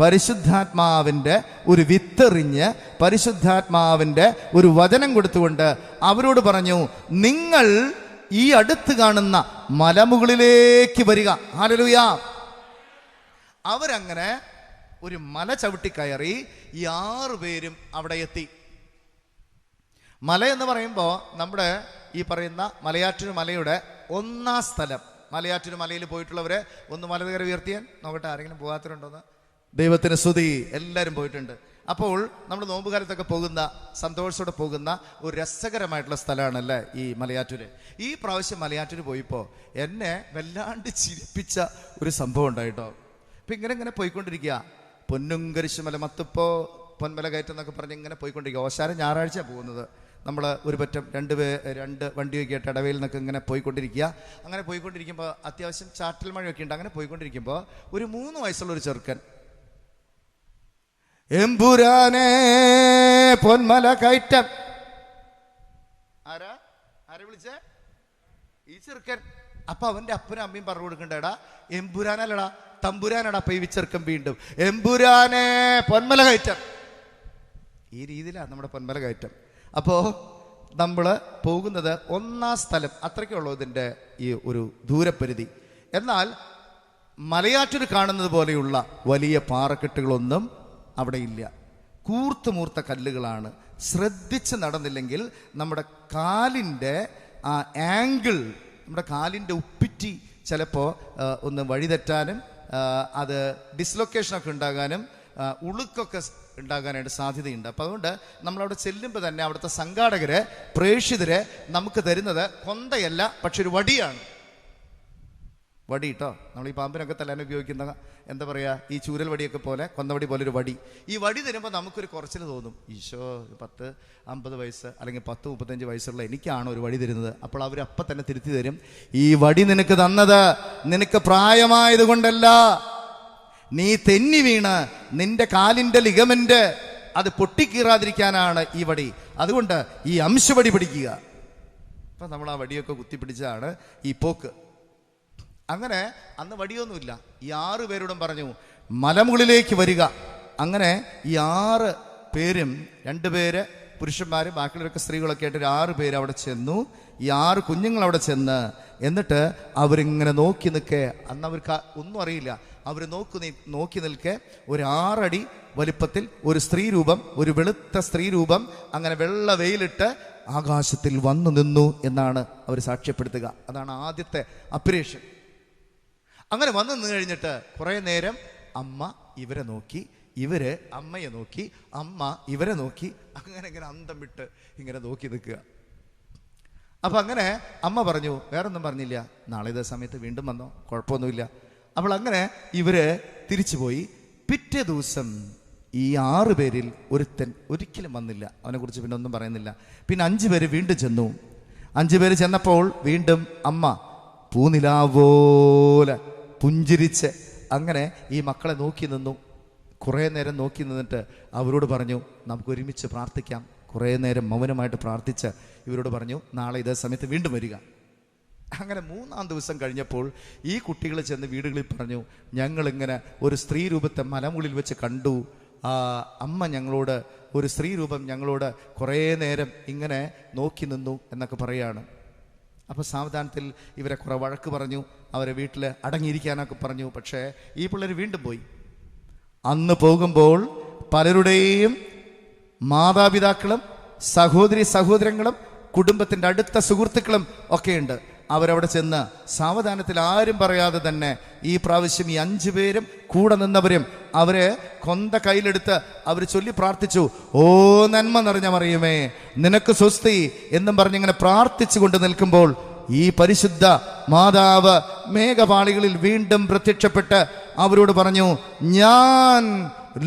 പരിശുദ്ധാത്മാവിൻ്റെ ഒരു വിത്തെറിഞ്ഞ്, പരിശുദ്ധാത്മാവിൻ്റെ ഒരു വചനം കൊടുത്തുകൊണ്ട് അവരോട് പറഞ്ഞു, നിങ്ങൾ ഈ അടുത്ത് കാണുന്ന മലമുകളിലേക്ക് വരിക. ഹല്ലേലൂയ. അവരങ്ങനെ ഒരു മല ചവിട്ടിക്കയറി ഈ 6 പേരും അവിടെ എത്തി. മല എന്ന് പറയുമ്പോൾ നമ്മുടെ ഈ പറയുന്ന മലയാറ്റൂർ മലയുടെ 1ാം സ്ഥലം. മലയാറ്റൂർ മലയിൽ പോയിട്ടുള്ളവരെ ഒന്ന് വലതുകര ഉയർത്തിയാൻ നോക്കട്ടെ, ആരെങ്കിലും പോകാത്തവരുണ്ടോന്ന്? ദൈവത്തിന് സ്തുതി, എല്ലാവരും പോയിട്ടുണ്ട്. അപ്പോൾ നമ്മൾ നോമ്പുകാലത്തൊക്കെ പോകുന്ന, സന്തോഷത്തോടെ പോകുന്ന ഒരു രസകരമായിട്ടുള്ള സ്ഥലമാണല്ലേ ഈ മലയാറ്റൂര്. ഈ പ്രാവശ്യം മലയാറ്റൂർ പോയപ്പോൾ എന്നെ വല്ലാണ്ട് ചിരിപ്പിച്ച ഒരു സംഭവം ഉണ്ടായിട്ടോ. അപ്പം ഇങ്ങനെ പോയിക്കൊണ്ടിരിക്കുക, പൊന്നുങ്കരിശുമല മത്തുപ്പോ പൊന്മല കയറ്റം എന്നൊക്കെ പറഞ്ഞ് ഇങ്ങനെ പോയിക്കൊണ്ടിരിക്കുക. ഓശാരം ഞായറാഴ്ച പോകുന്നത്. നമ്മൾ ഒരു പറ്റം രണ്ട് വണ്ടിയൊക്കെ ആയിട്ട് ഇടവയിൽ നിന്നൊക്കെ ഇങ്ങനെ പോയിക്കൊണ്ടിരിക്കുക. അങ്ങനെ പോയിക്കൊണ്ടിരിക്കുമ്പോൾ അത്യാവശ്യം ചാറ്റൽ മഴയൊക്കെ ഉണ്ട്. അങ്ങനെ പോയിക്കൊണ്ടിരിക്കുമ്പോൾ ഒരു 3 വയസ്സുള്ളൊരു ചെറുക്കൻ, എമ്പുരാനെ പൊന്മല കയറ്റം. ആരാ വിളിച്ചേ? ഈ ചെറുക്കൻ. അപ്പൊ അവന്റെ അപ്പനും അമ്മയും പറഞ്ഞു കൊടുക്കണ്ടേടാ, എമ്പുരാനല്ലടാ തമ്പുരാനടാ. അപ്പൊ ഈ ചെറുക്കൻ വീണ്ടും എമ്പുരാനെ പൊന്മല കയറ്റം. ഈ രീതിയിലാണ് നമ്മുടെ പൊന്മല കയറ്റം. അപ്പോൾ നമ്മൾ പോകുന്നത് 1ാം സ്ഥലം, അത്രയ്ക്കുള്ളൂ ഇതിൻ്റെ ഈ ഒരു ദൂരപരിധി. എന്നാൽ മലയാറ്റൂർ കാണുന്നത് പോലെയുള്ള വലിയ പാറക്കെട്ടുകളൊന്നും അവിടെ ഇല്ല. കൂർത്തുമൂർത്ത കല്ലുകളാണ്. ശ്രദ്ധിച്ച് നടന്നില്ലെങ്കിൽ നമ്മുടെ കാലിൻ്റെ ആ ആംഗിൾ, നമ്മുടെ കാലിൻ്റെ ഉപ്പിറ്റി ചിലപ്പോൾ ഒന്ന് വഴിതെറ്റാനും അത് ഡിസ്ലൊക്കേഷനൊക്കെ ഉണ്ടാകാനും ഉളുക്കൊക്കെ ഉണ്ടാകാനായിട്ട് സാധ്യതയുണ്ട്. അപ്പോൾ അതുകൊണ്ട് നമ്മളവിടെ ചെല്ലുമ്പോൾ തന്നെ അവിടുത്തെ സംഘാടകര്, പ്രേക്ഷിതര് നമുക്ക് തരുന്നത് കൊന്തയല്ല, പക്ഷെ ഒരു വടിയാണ്. വടി കേട്ടോ, നമ്മൾ ഈ പാമ്പിനൊക്കെ തല്ലാൻ ഉപയോഗിക്കുന്ന, എന്താ പറയുക, ഈ ചൂരൽ വടിയൊക്കെ പോലെ, കൊന്തവടി പോലെ ഒരു വടി. ഈ വടി തരുമ്പോൾ നമുക്കൊരു കുറച്ചിൽ തോന്നും, ഈശോ 10-50 വയസ്സ് അല്ലെങ്കിൽ 10-35 വയസ്സുള്ള എനിക്കാണ് ഒരു വടി തരുന്നത്. അപ്പോൾ അവർ അപ്പം തന്നെ തിരുത്തി തരും, ഈ വടി നിനക്ക് തന്നത് നിനക്ക് പ്രായമായത് കൊണ്ടല്ല, നീ തെന്നി വീണ് നിന്റെ കാലിൻ്റെ ലിഗമെന്റ് അത് പൊട്ടിക്കീറാതിരിക്കാനാണ് ഈ വടി. അതുകൊണ്ട് ഈ അംശവടി പിടിക്കുക. അപ്പം നമ്മൾ ആ വടിയൊക്കെ കുത്തിപ്പിടിച്ചാണ് ഈ പോക്ക്. അങ്ങനെ അന്ന് വടിയൊന്നുമില്ല. ഈ 6 പേരോടും പറഞ്ഞു മലമുകളിലേക്ക് വരിക. അങ്ങനെ ഈ 6 പേരും, 2 പേര് പുരുഷന്മാരും ബാക്കിയുള്ളവരൊക്കെ സ്ത്രീകളൊക്കെ ആയിട്ട് 6 പേര് അവിടെ ചെന്നു. ഈ 6 കുഞ്ഞുങ്ങൾ അവിടെ ചെന്ന് എന്നിട്ട് അവരിങ്ങനെ നോക്കി നിൽക്കേ. അന്ന് അവർക്ക് ഒന്നും അറിയില്ല. അവർ നോക്കി നിൽക്കെ ഒരു 6 അടി വലിപ്പത്തിൽ ഒരു സ്ത്രീ രൂപം, ഒരു വെളുത്ത സ്ത്രീ രൂപം അങ്ങനെ വെള്ള വെയിലിട്ട് ആകാശത്തിൽ വന്നു നിന്നു എന്നാണ് അവർ സാക്ഷ്യപ്പെടുത്തുക. അതാണ് ആദ്യത്തെ അപ്പിരേഷൻ. അങ്ങനെ വന്നു നിന്ന് കഴിഞ്ഞിട്ട് കുറേ നേരം അമ്മ ഇവരെ നോക്കി, ഇവര് അമ്മയെ നോക്കി, അമ്മ ഇവരെ നോക്കി, അങ്ങനെ ഇങ്ങനെ അന്തം വിട്ട് ഇങ്ങനെ നോക്കി നിൽക്കുക. അപ്പൊ അങ്ങനെ അമ്മ പറഞ്ഞു, വേറൊന്നും പറഞ്ഞില്ല, നാളെ ഇതേ സമയത്ത് വീണ്ടും വന്നോ, കുഴപ്പമൊന്നുമില്ല. അപ്പോൾ അങ്ങനെ ഇവര് തിരിച്ചുപോയി. പിറ്റേ ദിവസം ഈ 6 പേരിൽ ഒരുത്തൻ ഒരിക്കലും വന്നില്ല. അവനെക്കുറിച്ച് പിന്നെ ഒന്നും പറയുന്നില്ല. പിന്നെ 5 പേര് വീണ്ടും ചെന്നു. 5 പേര് ചെന്നപ്പോൾ വീണ്ടും അമ്മ പൂനിലാവോലെ പുഞ്ചിരിച്ച് അങ്ങനെ ഈ മക്കളെ നോക്കി നിന്നു. കുറേ നേരം നോക്കി നിന്നിട്ട് അവരോട് പറഞ്ഞു, നമുക്ക് ഒരുമിച്ച് പ്രാർത്ഥിക്കാം. കുറേ നേരം മൗനമായിട്ട് പ്രാർത്ഥിച്ച് ഇവരോട് പറഞ്ഞു, നാളെ ഇതേ സമയത്ത് വീണ്ടും വരിക. അങ്ങനെ 3-ാം ദിവസം കഴിഞ്ഞപ്പോൾ ഈ കുട്ടികൾ ചെന്ന് വീടുകളിൽ പറഞ്ഞു, ഞങ്ങളിങ്ങനെ ഒരു സ്ത്രീ രൂപത്തെ മലമുകളിൽ വെച്ച് കണ്ടു. അമ്മ ഞങ്ങളോട് ഒരു സ്ത്രീ രൂപം ഞങ്ങളോട് കുറേ നേരം ഇങ്ങനെ നോക്കി നിന്നു എന്നൊക്കെ പറയാണ്. അപ്പോൾ സാവധാനത്തിൽ ഇവരെ കുറെ വഴക്ക് പറഞ്ഞു, അവരെ വീട്ടിൽ അടങ്ങിയിരിക്കാനൊക്കെ പറഞ്ഞു. പക്ഷേ ഈ പിള്ളേർ വീണ്ടും പോയി. അന്ന് പോകുമ്പോൾ പലരുടെയും മാതാപിതാക്കളും സഹോദരങ്ങളും കുടുംബത്തിൻ്റെ അടുത്ത സുഹൃത്തുക്കളും ഒക്കെയുണ്ട്. അവരവിടെ ചെന്ന് സാവധാനത്തിൽ ആരും പറയാതെ തന്നെ ഈ പ്രാവശ്യം ഈ 5 പേരും കൂടെ നിന്നവരും അവരെ കൊന്ത കയ്യിലെടുത്ത് അവർ ചൊല്ലി പ്രാർത്ഥിച്ചു. ഓ നന്മ നിറഞ്ഞ മറിയമേ, നിനക്ക് സ്വസ്തി എന്നും പറഞ്ഞിങ്ങനെ പ്രാർത്ഥിച്ചു കൊണ്ട് നിൽക്കുമ്പോൾ ഈ പരിശുദ്ധ മാതാവ് മേഘപാളികളിൽ വീണ്ടും പ്രത്യക്ഷപ്പെട്ട് അവരോട് പറഞ്ഞു, ഞാൻ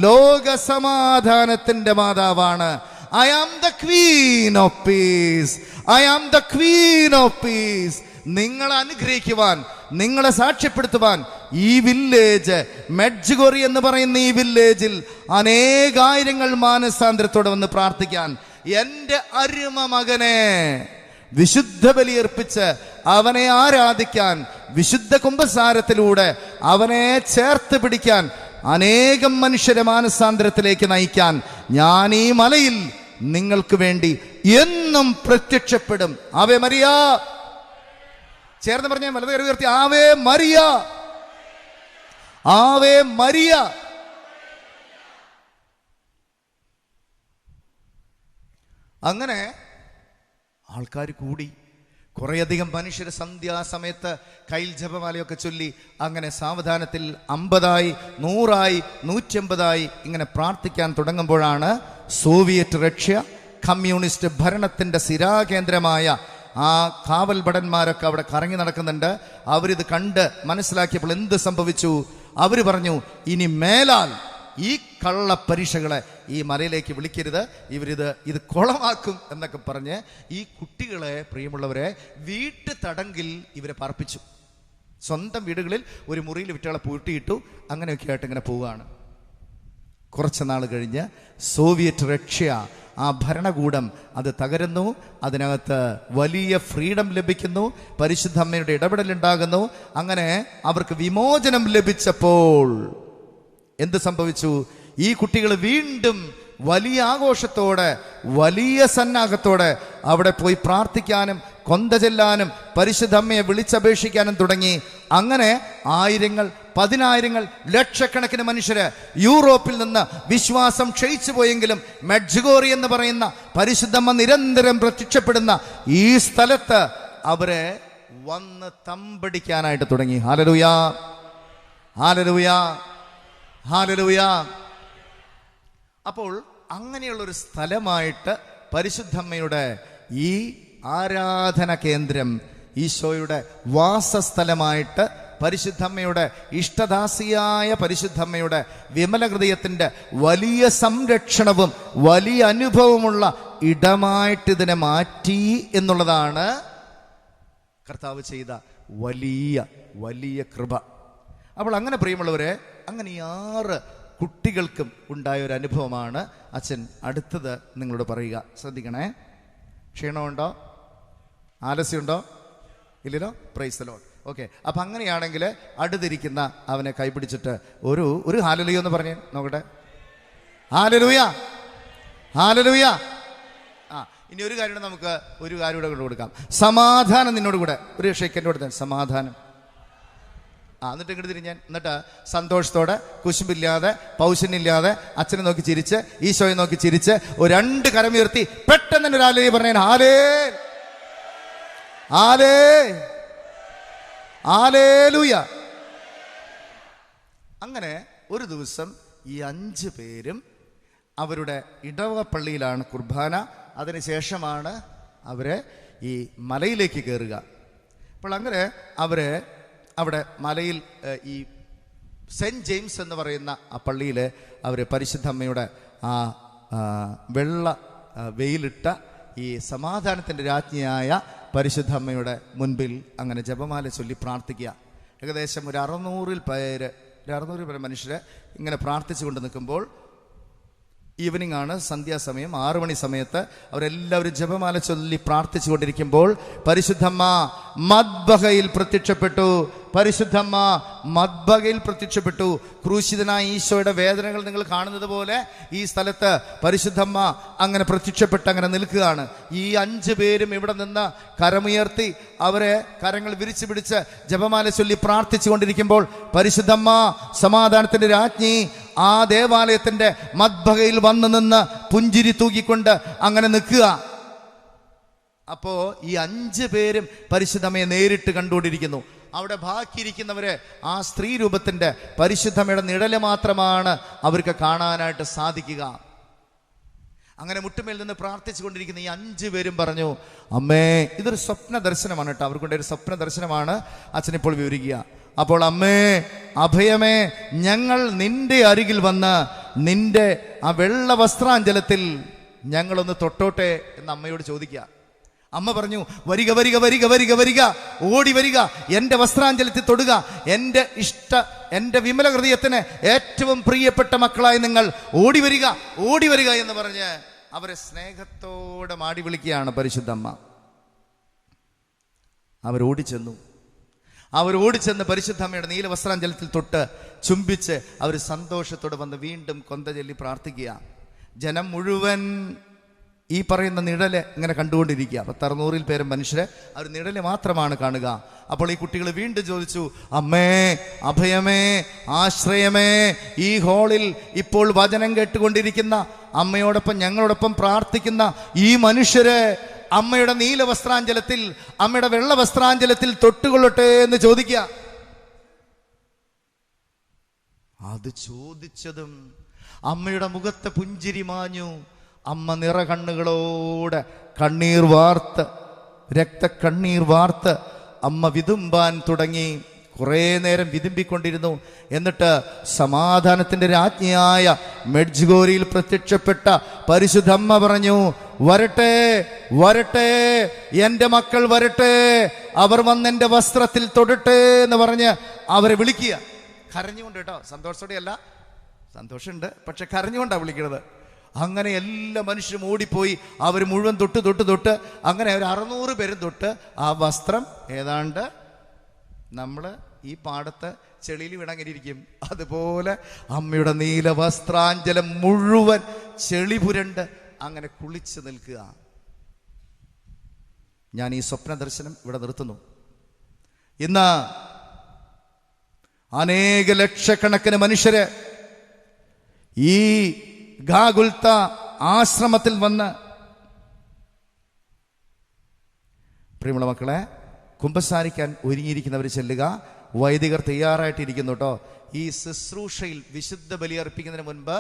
ലോക സമാധാനത്തിന്റെ മാതാവാണ്. I am the queen of peace. I am the queen of peace. നിങ്ങളെ അനുഗ്രഹിക്കുവാൻ, നിങ്ങളെ സാക്ഷ്യപ്പെടുത്തുവാൻ ഈ വില്ലേജ് മെഡ്ജുഗോറി എന്ന് പറയുന്ന ഈ വില്ലേജിൽ അനേകായിരങ്ങൾ മാനസാന്തരത്തോടെ വന്ന് പ്രാർത്ഥിക്കാൻ, എൻ്റെ അരുമ മകനെ വിശുദ്ധ ബലിയർപ്പിച്ച് അവനെ ആരാധിക്കാൻ, വിശുദ്ധ കുംഭസാരത്തിലൂടെ അവനെ ചേർത്ത് പിടിക്കാൻ, അനേകം മനുഷ്യരെ മാനസാന്തരത്തിലേക്ക് നയിക്കാൻ ഞാൻ ഈ മലയിൽ നിങ്ങൾക്ക് വേണ്ടി എന്നും പ്രത്യക്ഷപ്പെടും. ആവേ മരിയ, ചേർന്ന് പറഞ്ഞ വലത് കൈ ഉയർത്തി, ആവേ മരിയ, ആവേ മരിയ. അങ്ങനെ ആൾക്കാർ കൂടി. കുറേയധികം മനുഷ്യർ സന്ധ്യാസമയത്ത് കയ്യിൽ ജപമാലയൊക്കെ ചൊല്ലി അങ്ങനെ സാവധാനത്തിൽ 50ആയി 100ആയി 150ആയി ഇങ്ങനെ പ്രാർത്ഥിക്കാൻ തുടങ്ങുമ്പോഴാണ് സോവിയറ്റ് റഷ്യ കമ്മ്യൂണിസ്റ്റ് ഭരണത്തിൻ്റെ സിരാകേന്ദ്രമായ ആ കാവൽ ഭടന്മാരൊക്കെ അവിടെ കറങ്ങി നടക്കുന്നുണ്ട്. അവരിത് കണ്ട് മനസ്സിലാക്കിയപ്പോൾ എന്ത് സംഭവിച്ചു? അവർ പറഞ്ഞു, ഇനി മേലാൽ ഈ കള്ള പരീക്ഷകളെ ഈ മലയിലേക്ക് വിളിക്കരുത്, ഇത് കുളമാക്കും എന്നൊക്കെ പറഞ്ഞ് ഈ കുട്ടികളെ, പ്രിയമുള്ളവരെ, വീട്ടു തടങ്കിൽ ഇവരെ പാർപ്പിച്ചു. സ്വന്തം വീടുകളിൽ ഒരു മുറിയിൽ വിറ്റുകളെ പൂട്ടിയിട്ടു. അങ്ങനെയൊക്കെ ആയിട്ട് ഇങ്ങനെ പോവുകയാണ്. കുറച്ച് നാൾ കഴിഞ്ഞ് സോവിയറ്റ് റഷ്യ ആ ഭരണകൂടം അത് തകരുന്നു. അതിനകത്ത് വലിയ ഫ്രീഡം ലഭിക്കുന്നു, പരിശുദ്ധ അമ്മയുടെ ഇടപെടലുണ്ടാകുന്നു. അങ്ങനെ അവർക്ക് വിമോചനം ലഭിച്ചപ്പോൾ എന്ത് സംഭവിച്ചു? ഈ കുട്ടികൾ വീണ്ടും വലിയ ആഘോഷത്തോടെ, വലിയ സന്നാഹത്തോടെ അവിടെ പോയി പ്രാർത്ഥിക്കാനും കൊന്ത ചെല്ലാനും പരിശുദ്ധ അമ്മയെ വിളിച്ചപേക്ഷിക്കാനും തുടങ്ങി. അങ്ങനെ ആയിരങ്ങൾ, 10,000-ങ്ങൾ, ലക്ഷക്കണക്കിന് മനുഷ്യര് യൂറോപ്പിൽ നിന്ന് വിശ്വാസം ക്ഷയിച്ചു പോയെങ്കിലും മെഡ്ജുഗോറി എന്ന് പറയുന്ന പരിശുദ്ധമ്മ നിരന്തരം പ്രത്യക്ഷപ്പെടുന്ന ഈ സ്ഥലത്ത് അവരെ വന്ന് തമ്പടിക്കാനായിട്ട് തുടങ്ങി. ഹല്ലേലൂയാ, ഹല്ലേലൂയാ, ഹല്ലേലൂയാ. അപ്പോൾ അങ്ങനെയുള്ളൊരു സ്ഥലമായിട്ട് പരിശുദ്ധമ്മയുടെ ഈ ആരാധന കേന്ദ്രം, ഈശോയുടെ വാസസ്ഥലമായിട്ട് പരിശുദ്ധമ്മയുടെ ഇഷ്ടദാസിയായ പരിശുദ്ധമ്മയുടെ വിമല ഹൃദയത്തിൻ്റെ വലിയ സംരക്ഷണവും വലിയ അനുഭവമുള്ള ഇടമായിട്ട് ഇതിനെ മാറ്റി എന്നുള്ളതാണ് കർത്താവ് ചെയ്ത വലിയ വലിയ കൃപ. അപ്പോൾ അങ്ങനെ പ്രിയമുള്ളവരെ, അങ്ങനെ 6 കുട്ടികൾക്കും ഉണ്ടായ ഒരു അനുഭവമാണ് അച്ഛൻ അടുത്തത് നിങ്ങളോട് പറയുക. ശ്രദ്ധിക്കണേ. ക്ഷീണമുണ്ടോ? ആലസ്യമുണ്ടോ? ഇല്ലല്ലോ. Price the Lord. ഓക്കെ. അപ്പം അങ്ങനെയാണെങ്കിൽ അടുത്തിരിക്കുന്ന അവനെ കൈപിടിച്ചിട്ട് ഒരു ഹല്ലേലൂയ എന്ന് പറഞ്ഞേ നോക്കട്ടെ. Hallelujah, hallelujah. ഇനി ഒരു കാര്യം നമുക്ക് ഒരു കാര്യം കൂടെ കൊടുക്കാം. സമാധാനം നിന്നോട് കൂടെ. ഒരു ഷെയ്ക്കൻ്റെ കൊടുത്ത സമാധാനം. എന്നിട്ട് ഇങ്ങോട്ട് തിരിഞ്ഞാൻ, എന്നിട്ട് സന്തോഷത്തോടെ കുശുമ്പില്ലാതെ പൗശന്യമില്ലാതെ അച്ഛനെ നോക്കി ചിരിച്ച് ഈശോയെ നോക്കി ചിരിച്ച് ഒരു 2 കരമുയർത്തി പെട്ടെന്ന് തന്നെ ഒരു ആലേ പറഞ്ഞ ഹാലേ ആലേ ആലേലൂയ. അങ്ങനെ ഒരു ദിവസം ഈ 5 പേരും അവരുടെ ഇടവക പള്ളിയിലാണ് കുർബാന. അതിനുശേഷമാണ് അവര് ഈ മലയിലേക്ക് കയറുക. അപ്പോൾ അങ്ങനെ അവര് അവിടെ മലയിൽ ഈ സെൻറ്റ് ജെയിംസ് എന്ന് പറയുന്ന ആ പള്ളിയിൽ അവർ പരിശുദ്ധ അമ്മയുടെ ആ വെള്ള വെയിലിട്ട ഈ സമാധാനത്തിൻ്റെ രാജ്ഞിയായ പരിശുദ്ധ അമ്മയുടെ മുൻപിൽ അങ്ങനെ ജപമാല ചൊല്ലി പ്രാർത്ഥിക്കുക. ഏകദേശം ഒരു 600 പേര് മനുഷ്യരെ ഇങ്ങനെ പ്രാർത്ഥിച്ചു കൊണ്ട് നിൽക്കുമ്പോൾ ഈവനിങ് ആണ്, സന്ധ്യാസമയം 6 മണി സമയത്ത് അവരെല്ലാവരും ജപമാല ചൊല്ലി പ്രാർത്ഥിച്ചു കൊണ്ടിരിക്കുമ്പോൾ പരിശുദ്ധമ്മ മദ്ബഹയിൽ പ്രത്യക്ഷപ്പെട്ടു. പരിശുദ്ധമ്മ മദ്ബഹയിൽ പ്രത്യക്ഷപ്പെട്ടു. ക്രൂശിതനായ ഈശോയുടെ വേദനകൾ നിങ്ങൾ കാണുന്നത് പോലെ ഈ സ്ഥലത്ത് പരിശുദ്ധമ്മ അങ്ങനെ പ്രത്യക്ഷപ്പെട്ട് അങ്ങനെ നിൽക്കുകയാണ്. ഈ 5 പേരും ഇവിടെ നിന്ന് കരമുയർത്തി അവരെ കരങ്ങൾ വിരിച്ചു പിടിച്ച് ജപമാല ചൊല്ലി പ്രാർത്ഥിച്ചു കൊണ്ടിരിക്കുമ്പോൾ പരിശുദ്ധമ്മ സമാധാനത്തിന്റെ രാജ്ഞി ആ ദേവാലയത്തിന്റെ മദ്ബഹയിൽ വന്നു നിന്ന് പുഞ്ചിരി തൂക്കിക്കൊണ്ട് അങ്ങനെ നിൽക്കുക. അപ്പോ ഈ 5 പേരും പരിശുദ്ധമ്മയെ നേരിട്ട് കണ്ടുകൊണ്ടിരിക്കുന്നു. അവിടെ ബാക്കിയിരിക്കുന്നവര് ആ സ്ത്രീ രൂപത്തിന്റെ പരിശുദ്ധമ്മയുടെ നിഴല് മാത്രമാണ് അവർക്ക് കാണാനായിട്ട് സാധിക്കുക. അങ്ങനെ മുട്ടുമേൽ നിന്ന് പ്രാർത്ഥിച്ചു കൊണ്ടിരിക്കുന്ന ഈ 5 പേരും പറഞ്ഞു, അമ്മേ, ഇതൊരു സ്വപ്ന ദർശനമാണ് കേട്ടോ. അവർക്കുണ്ട ഒരു സ്വപ്ന ദർശനമാണ് അച്ഛനിപ്പോൾ വിവരിക്കുക. അപ്പോൾ അമ്മേ, അഭയമേ, ഞങ്ങൾ നിന്റെ അരികിൽ വന്ന് നിന്റെ ആ വെള്ള വസ്ത്രാഞ്ചലത്തിൽ ഞങ്ങളൊന്ന് തൊട്ടോട്ടെ എന്ന് അമ്മയോട് ചോദിക്കുക. അമ്മ പറഞ്ഞു, വരിക വരിക വരിക വരിക വരിക, ഓടി വരിക, എൻ്റെ വസ്ത്രാഞ്ചലത്തിൽ തൊടുക. എൻ്റെ വിമല ഹൃദയത്തിന് ഏറ്റവും പ്രിയപ്പെട്ട മക്കളായി നിങ്ങൾ ഓടി വരിക, ഓടി വരിക എന്ന് പറഞ്ഞ് അവരെ സ്നേഹത്തോടെ മാടി വിളിക്കുകയാണ് പരിശുദ്ധമ്മ. അവരോടിച്ചെന്ന് പരിശുദ്ധമ്മയുടെ നീല വസ്ത്രാഞ്ചലത്തിൽ തൊട്ട് ചുംബിച്ച് അവർ സന്തോഷത്തോടെ വന്ന് വീണ്ടും കൊന്ത ചൊല്ലി പ്രാർത്ഥിക്കുക. ജനം മുഴുവൻ ഈ പറയുന്ന നിഴല് ഇങ്ങനെ കണ്ടുകൊണ്ടിരിക്കുക. 600 പേരും മനുഷ്യരെ അവർ നിഴല് മാത്രമാണ് കാണുക. അപ്പോൾ ഈ കുട്ടികൾ വീണ്ടും ചോദിച്ചു, അമ്മേ, അഭയമേ, ആശ്രയമേ, ഈ ഹാളിൽ ഇപ്പോൾ വചനം കേട്ടുകൊണ്ടിരിക്കുന്ന അമ്മയോടൊപ്പം ഞങ്ങളോടൊപ്പം പ്രാർത്ഥിക്കുന്ന ഈ മനുഷ്യരെ അമ്മയുടെ നീല വസ്ത്രാഞ്ചലത്തിൽ, അമ്മയുടെ വെള്ള വസ്ത്രാഞ്ചലത്തിൽ തൊട്ടുകൊള്ളട്ടെ എന്ന് ചോദിക്കുക. അത് ചോദിച്ചതും അമ്മയുടെ മുഖത്തെ പുഞ്ചിരി മാഞ്ഞു. അമ്മ നിറകണ്ണുകളോടെ കണ്ണീർ വാർത്ത്, രക്തക്കണ്ണീർ വാർത്ത് അമ്മ വിതുമ്പാൻ തുടങ്ങി. കുറേ നേരം വിതുമ്പിക്കൊണ്ടിരുന്നു. എന്നിട്ട് സമാധാനത്തിന്റെ രാജ്ഞിയായ മെഡ്ജ്ഗോരിയിൽ പ്രത്യക്ഷപ്പെട്ട പരിശുദ്ധമ്മ പറഞ്ഞു, വരട്ടെ വരട്ടെ, എൻ്റെ മക്കൾ വരട്ടെ, അവർ വന്ന് എൻ്റെ വസ്ത്രത്തിൽ തൊടട്ടെ എന്ന് പറഞ്ഞ് അവരെ വിളിക്കുക. കരഞ്ഞുകൊണ്ട് കേട്ടോ, സന്തോഷത്തോടെയല്ല, സന്തോഷമുണ്ട്, പക്ഷെ കരഞ്ഞുകൊണ്ടാണ് വിളിക്കുന്നത്. അങ്ങനെ എല്ലാ മനുഷ്യരും ഓടിപ്പോയി അവർ മുഴുവൻ തൊട്ട് അങ്ങനെ ഒരു 600 പേരും തൊട്ട് ആ വസ്ത്രം ഏതാണ്ട് നമ്മൾ ഈ പാടത്ത് ചെളിയിൽ വീണങ്ങിരിക്കും അതുപോലെ അമ്മയുടെ നീല വസ്ത്രാഞ്ചലം മുഴുവൻ ചെളി പുരണ്ട് അങ്ങനെ കുളിച്ച് നിൽക്കുക. ഞാൻ ഈ സ്വപ്ന ദർശനം ഇവിടെ നിർത്തുന്നു. ഇന്ന് അനേക ലക്ഷക്കണക്കിന് മനുഷ്യര് ഈ ഗാഗുൽത്ത ആശ്രമത്തിൽ വന്ന്, പ്രിയമുള്ള മക്കളെ, കുമ്പസാരിക്കാൻ ഒരുങ്ങിയിരിക്കുന്നവർ ചെല്ലുക. വൈദികർ തയ്യാറായിട്ടിരിക്കുന്നു കേട്ടോ. ഈ ശുശ്രൂഷയിൽ വിശുദ്ധ ബലി അർപ്പിക്കുന്നതിന് മുൻപ്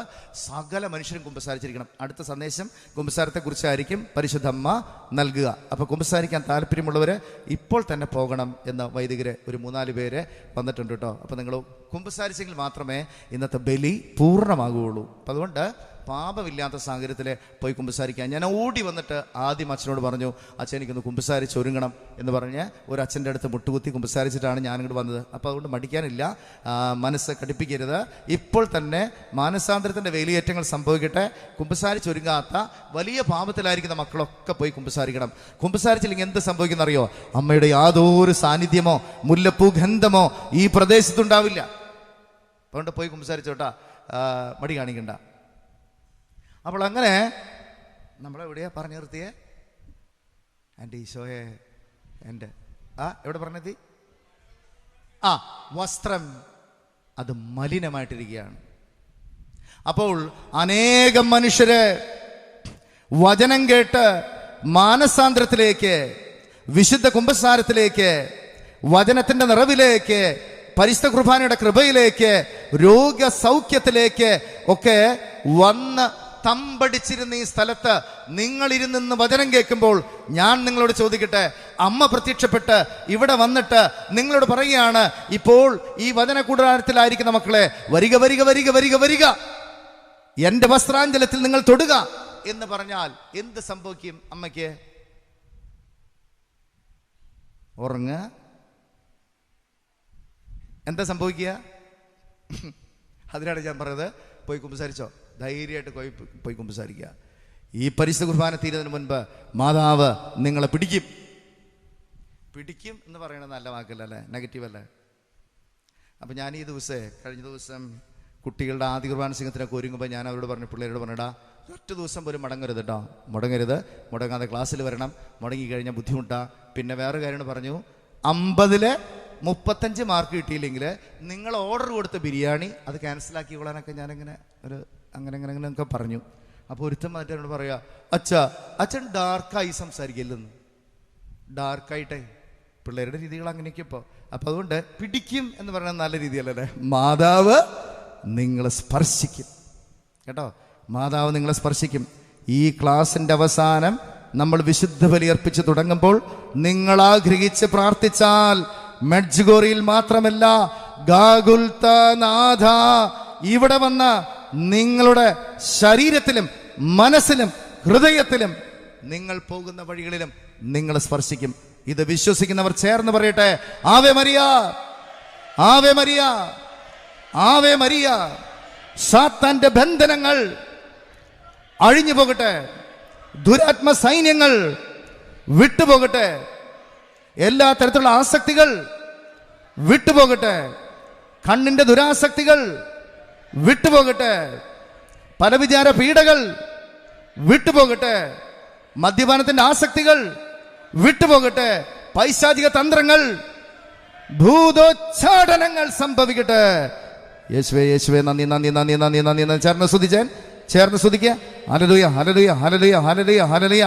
സകല മനുഷ്യരും കുമ്പസാരിച്ചിരിക്കണം. അടുത്ത സന്ദേശം കുമ്പസാരത്തെക്കുറിച്ചായിരിക്കും പരിശുദ്ധമ്മ നൽകുക. അപ്പോൾ കുമ്പസാരിക്കാൻ താല്പര്യമുള്ളവർ ഇപ്പോൾ തന്നെ പോകണം എന്ന് വൈദികര് ഒരു 3-4 പേര് വന്നിട്ടുണ്ട് കേട്ടോ. അപ്പോൾ നിങ്ങൾ കുമ്പസാരിച്ചെങ്കിൽ മാത്രമേ ഇന്നത്തെ ബലി പൂർണ്ണമാകുകയുള്ളൂ. അപ്പം അതുകൊണ്ട് പാപമില്ലാത്ത സാഹചര്യത്തിൽ പോയി കുമ്പസാരിക്കാൻ. ഞാൻ ഓടി വന്നിട്ട് ആദ്യം അച്ഛനോട് പറഞ്ഞു, അച്ഛൻ എനിക്കൊന്ന് കുമ്പസാരിച്ച് ഒരുങ്ങണം എന്ന് പറഞ്ഞ് ഒരു അച്ഛൻ്റെ അടുത്ത് മുട്ടുകുത്തി കുമ്പസാരിച്ചിട്ടാണ് ഞാനിങ്ങോട്ട് വന്നത്. അപ്പോൾ അതുകൊണ്ട് മടിക്കാനില്ല, മനസ്സ് കടുപ്പിക്കരുത്. ഇപ്പോൾ തന്നെ മാനസാന്തരത്തിൻ്റെ വേലിയേറ്റങ്ങൾ സംഭവിക്കട്ടെ. കുമ്പസാരിച്ചൊരുങ്ങാത്ത വലിയ പാപത്തിലായിരിക്കുന്ന മക്കളൊക്കെ പോയി കുമ്പസാരിക്കണം. കുമ്പസാരിച്ചില്ലെങ്കിൽ എന്ത് സംഭവിക്കുന്നറിയോ? അമ്മയുടെ യാതൊരു സാന്നിധ്യമോ മുല്ലപ്പൂ ഗന്ധമോ ഈ പ്രദേശത്തുണ്ടാവില്ല. അതുകൊണ്ട് പോയി കുമ്പസാരിച്ചോട്ടാ, മടി കാണിക്കണ്ട. അപ്പോൾ അങ്ങനെ നമ്മളെവിടെയാ പറഞ്ഞു നിർത്തിയേ? എൻ്റെ ഈശോയെ, എൻ്റെ എവിടെ പറഞ്ഞെത്തി? വസ്ത്രം അത് മലിനമായിട്ടിരിക്കുകയാണ്. അപ്പോൾ അനേകം മനുഷ്യര് വചനം കേട്ട് മാനസാന്തരത്തിലേക്ക്, വിശുദ്ധ കുമ്പസാരത്തിലേക്ക്, വചനത്തിന്റെ നിറവിലേക്ക്, പരിശുദ്ധ കുർബാനയുടെ കൃപയിലേക്ക്, രോഗസൗഖ്യത്തിലേക്ക് ഒക്കെ വന്ന് തമ്പടിച്ചിരുന്ന ഈ സ്ഥലത്ത് നിങ്ങളിരുന്ന് വചനം കേൾക്കുമ്പോൾ ഞാൻ നിങ്ങളോട് ചോദിക്കട്ടെ, അമ്മ പ്രത്യക്ഷപ്പെട്ട് ഇവിടെ വന്നിട്ട് നിങ്ങളോട് പറയുകയാണ്, ഇപ്പോൾ ഈ വചന കൂടാരത്തിലായിരിക്കുന്ന മക്കളെ, വരിക വരിക വരിക വരിക വരിക, എന്റെ വസ്ത്രാഞ്ചലത്തിൽ നിങ്ങൾ തൊടുക എന്ന് പറഞ്ഞാൽ എന്ത് സംഭവിക്കും? അമ്മയ്ക്ക് ഉറങ്ങ എന്താ സംഭവിക്കുക? അതിനാണ് ഞാൻ പറഞ്ഞത്, പോയി കുമ്പസാരിച്ചോ, ധൈര്യമായിട്ട് പോയി കുമ്പസാരിക്കുക. ഈ പരിശുദ്ധ കുർബാന തീരുന്നതിന് മുൻപ് മാതാവ് നിങ്ങളെ പിടിക്കും. പിടിക്കും എന്ന് പറയണത് നല്ല വാക്കല്ല അല്ലേ, നെഗറ്റീവ് അല്ലേ? അപ്പം ഞാൻ ഈ കഴിഞ്ഞ ദിവസം കുട്ടികളുടെ ആദ്യ കുർബാന സിംഗത്തിനൊക്കെ ഒരുങ്ങുമ്പോൾ ഞാൻ അവരോട് പറഞ്ഞു, പിള്ളേരോട് പറഞ്ഞിടാ, ഒറ്റ ദിവസം പോലും മുടങ്ങരുത് കേട്ടോ, മുടങ്ങാതെ ക്ലാസ്സിൽ വരണം, മുടങ്ങി കഴിഞ്ഞാൽ ബുദ്ധിമുട്ടാണ്. പിന്നെ വേറെ കാര്യം പറഞ്ഞു, 50-ൽ 35 മാർക്ക് കിട്ടിയില്ലെങ്കിൽ നിങ്ങൾ ഓർഡർ കൊടുത്ത ബിരിയാണി അത് ക്യാൻസലാക്കി കൊള്ളാനൊക്കെ ഞാനിങ്ങനെ അങ്ങനെ പറഞ്ഞു. അപ്പോൾ ഒരുത്തം മാറ്റി എന്നോട് പറയാ, അച്ഛൻ ഡാർക്കായി സംസാരിക്കില്ലെന്ന്. ഡാർക്കായിട്ടേ പിള്ളേരുടെ രീതികൾ അങ്ങനെയൊക്കെ ഇപ്പോൾ. അപ്പം അതുകൊണ്ട് പിടിക്കും എന്ന് പറയുന്നത് നല്ല രീതിയല്ലേ? മാതാവ് നിങ്ങളെ സ്പർശിക്കും കേട്ടോ, മാതാവ് നിങ്ങളെ സ്പർശിക്കും. ഈ ക്ലാസിന്റെ അവസാനം നമ്മൾ വിശുദ്ധ ബലി അർപ്പിച്ച് തുടങ്ങുമ്പോൾ നിങ്ങൾ ആഗ്രഹിച്ച് പ്രാർത്ഥിച്ചാൽ മെഡ്ജുഗോറിയിൽ മാത്രമല്ല, ഗാഗുൽത്താനാഥ ഇവിടെ വന്ന നിങ്ങളുടെ ശരീരത്തിലും മനസ്സിലും ഹൃദയത്തിലും നിങ്ങൾ പോകുന്ന വഴികളിലും നിങ്ങളെ സ്പർശിക്കും. ഇത് വിശ്വസിക്കുന്നവർ ചേർന്ന് പറയട്ടെ, Ave Maria, Ave Maria, Ave Maria. സാത്താന്റെ ബന്ധനങ്ങൾ അഴിഞ്ഞു പോകട്ടെ, ദുരാത്മ സൈന്യങ്ങൾ വിട്ടുപോകട്ടെ, എല്ലാ തരത്തിലുള്ള ആസക്തികൾ വിട്ടുപോകട്ടെ, കണ്ണിന്റെ ദുരാസക്തികൾ വിട്ടുപോകട്ടെ, പലവിചാര പീഡകൾ വിട്ടുപോകട്ടെ, മദ്യപാനത്തിന്റെ ആസക്തികൾ വിട്ടുപോകട്ടെ, പൈശാചിക തന്ത്രങ്ങൾ, ഭൂതോച്ചാടനങ്ങൾ സംഭവിക്കട്ടെ. യേശുവേ യേശുവേ നന്ദി നന്ദി നന്ദി നന്ദി നന്ദി. ചേർന്ന് സ്തുതിക്കുക. Hallelujah hallelujah hallelujah hallelujah hallelujah.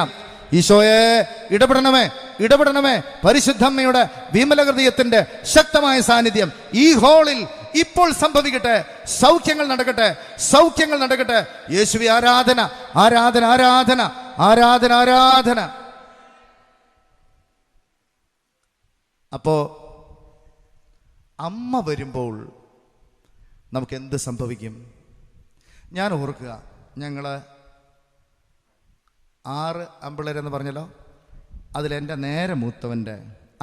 ഈശോയെ ഇടപെടണമേ. പരിശുദ്ധമ്മയുടെ വിമല ഹൃദയത്തിന്റെ ശക്തമായ സാന്നിധ്യം ഈ ഹാളിൽ ഇപ്പോൾ സംഭവിക്കട്ടെ. സൗഖ്യങ്ങൾ നടക്കട്ടെ. യേശുവേ ആരാധന ആരാധന ആരാധന ആരാധന ആരാധന. അപ്പോ അമ്മ വരുമ്പോൾ നമുക്ക് എന്ത് സംഭവിക്കും? ഞാൻ ഓർക്കുക, ഞങ്ങൾ 6 അമ്പിള്ളേരെന്ന് പറഞ്ഞല്ലോ, അതിലെൻ്റെ നേരെ മൂത്തവൻ്റെ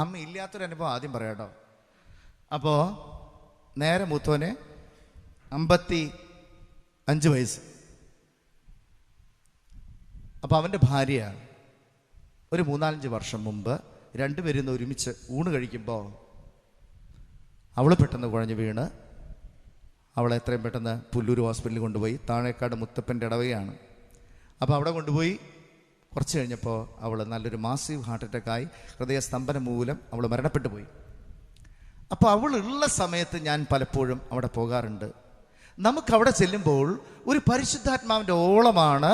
അമ്മ ഇല്ലാത്തൊരു അനുഭവം ആദ്യം പറയാം കേട്ടോ. അപ്പോൾ നേരെ മൂത്തവന് 55 വയസ്സ്. അപ്പോൾ അവൻ്റെ ഭാര്യ ഒരു 3-4 വർഷം മുമ്പ് രണ്ടുപേരും ഒരുമിച്ച് ഊണ് കഴിക്കുമ്പോൾ അവൾ പെട്ടെന്ന് കുഴഞ്ഞു വീണ് അവളെ എത്രയും പെട്ടെന്ന് പുല്ലൂർ ഹോസ്പിറ്റലിൽ കൊണ്ടുപോയി. താഴേക്കാട് മുത്തപ്പൻ്റെ ഇടവകയാണ്. അപ്പോൾ അവിടെ കൊണ്ടുപോയി കുറച്ച് കഴിഞ്ഞപ്പോൾ അവൾ നല്ലൊരു മാസീവ് ഹാർട്ട് അറ്റാക്കായി, ഹൃദയസ്തംഭനം മൂലം അവൾ മരണപ്പെട്ടു പോയി. അപ്പോൾ അവൾ ഉള്ള സമയത്ത് ഞാൻ പലപ്പോഴും അവിടെ പോകാറുണ്ട്. നമുക്കവിടെ ചെല്ലുമ്പോൾ ഒരു പരിശുദ്ധാത്മാവിൻ്റെ ഓളമാണ്.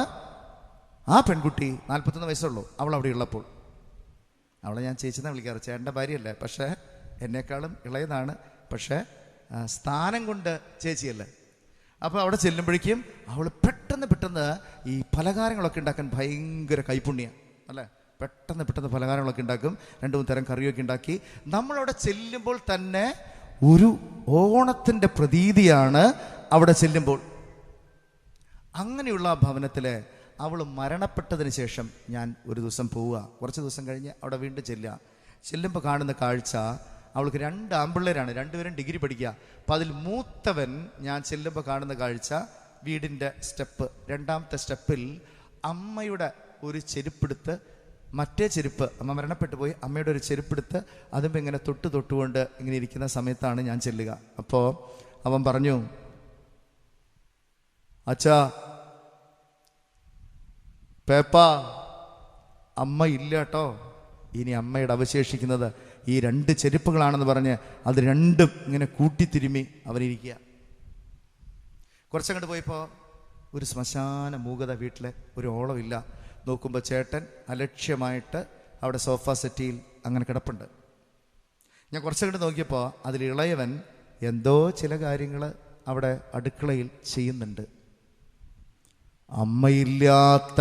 ആ പെൺകുട്ടി 41 വയസ്സുള്ളൂ അവൾ അവിടെ ഉള്ളപ്പോൾ. അവളെ ഞാൻ ചേച്ചിനെ വിളിക്കാറ്, ചേട്ടൻ്റെ ഭാര്യയല്ലേ, പക്ഷേ എന്നെക്കാളും ഇളയതാണ്, പക്ഷേ സ്ഥാനം കൊണ്ട് ചേച്ചിയല്ലേ. അപ്പോൾ അവിടെ ചെല്ലുമ്പോഴേക്കും അവൾ പെട്ടെന്ന് ഈ പലഹാരങ്ങളൊക്കെ ഉണ്ടാക്കാൻ ഭയങ്കര കൈപുണ്യം അല്ലേ. പെട്ടെന്ന് പലഹാരങ്ങളൊക്കെ ഉണ്ടാക്കും, 2-3 തരം കറിയൊക്കെ ഉണ്ടാക്കി. നമ്മളവിടെ ചെല്ലുമ്പോൾ തന്നെ ഒരു ഓണത്തിൻ്റെ പ്രതീതിയാണ് അവിടെ ചെല്ലുമ്പോൾ. അങ്ങനെയുള്ള ആ ഭവനത്തിൽ അവൾ മരണപ്പെട്ടതിന് ശേഷം ഞാൻ ഒരു ദിവസം പോവുക, കുറച്ച് ദിവസം കഴിഞ്ഞ് അവിടെ വീണ്ടും ചെല്ലുമ്പോൾ കാണുന്ന കാഴ്ച, അവൾക്ക് 2 ആമ്പിള്ളേരാണ്, 2പേരും ഡിഗ്രി പഠിക്കുക. അപ്പം അതിൽ മൂത്തവൻ ഞാൻ ചെല്ലുമ്പോൾ കാണുന്ന കാഴ്ച, വീടിൻ്റെ സ്റ്റെപ്പ് 2ാമത്തെ സ്റ്റെപ്പിൽ അമ്മയുടെ ഒരു ചെരുപ്പെടുത്ത്, മറ്റേ ചെരുപ്പ്, അമ്മ മരണപ്പെട്ടു പോയി, അമ്മയുടെ ഒരു ചെരുപ്പെടുത്ത് അതുമ്പോൾ ഇങ്ങനെ തൊട്ടുകൊണ്ട് ഇങ്ങനെ ഇരിക്കുന്ന സമയത്താണ് ഞാൻ ചെല്ലുക. അപ്പോൾ അവൻ പറഞ്ഞു, അച്ഛാ പേപ്പ, അമ്മ ഇല്ല കേട്ടോ, ഇനി അമ്മയുടെ അവശേഷിക്കുന്നത് ഈ 2 ചെരുപ്പുകളാണെന്ന് പറഞ്ഞ് അത് രണ്ടും ഇങ്ങനെ കൂട്ടിത്തിരുമ്മി അവനിരിക്കുക. കുറച്ചങ്ങോട്ട് പോയപ്പോൾ ഒരു ശ്മശാന മൂകത, വീട്ടിലെ ഒരു ഓളമില്ല. നോക്കുമ്പോൾ ചേട്ടൻ അലക്ഷ്യമായിട്ട് അവിടെ സോഫ സെറ്റിയിൽ അങ്ങനെ കിടപ്പുണ്ട്. ഞാൻ കുറച്ചങ്ങോട്ട് നോക്കിയപ്പോൾ അതിൽ ഇളയവൻ എന്തോ ചില കാര്യങ്ങൾ അവിടെ അടുക്കളയിൽ ചെയ്യുന്നുണ്ട്. അമ്മയില്ലാത്ത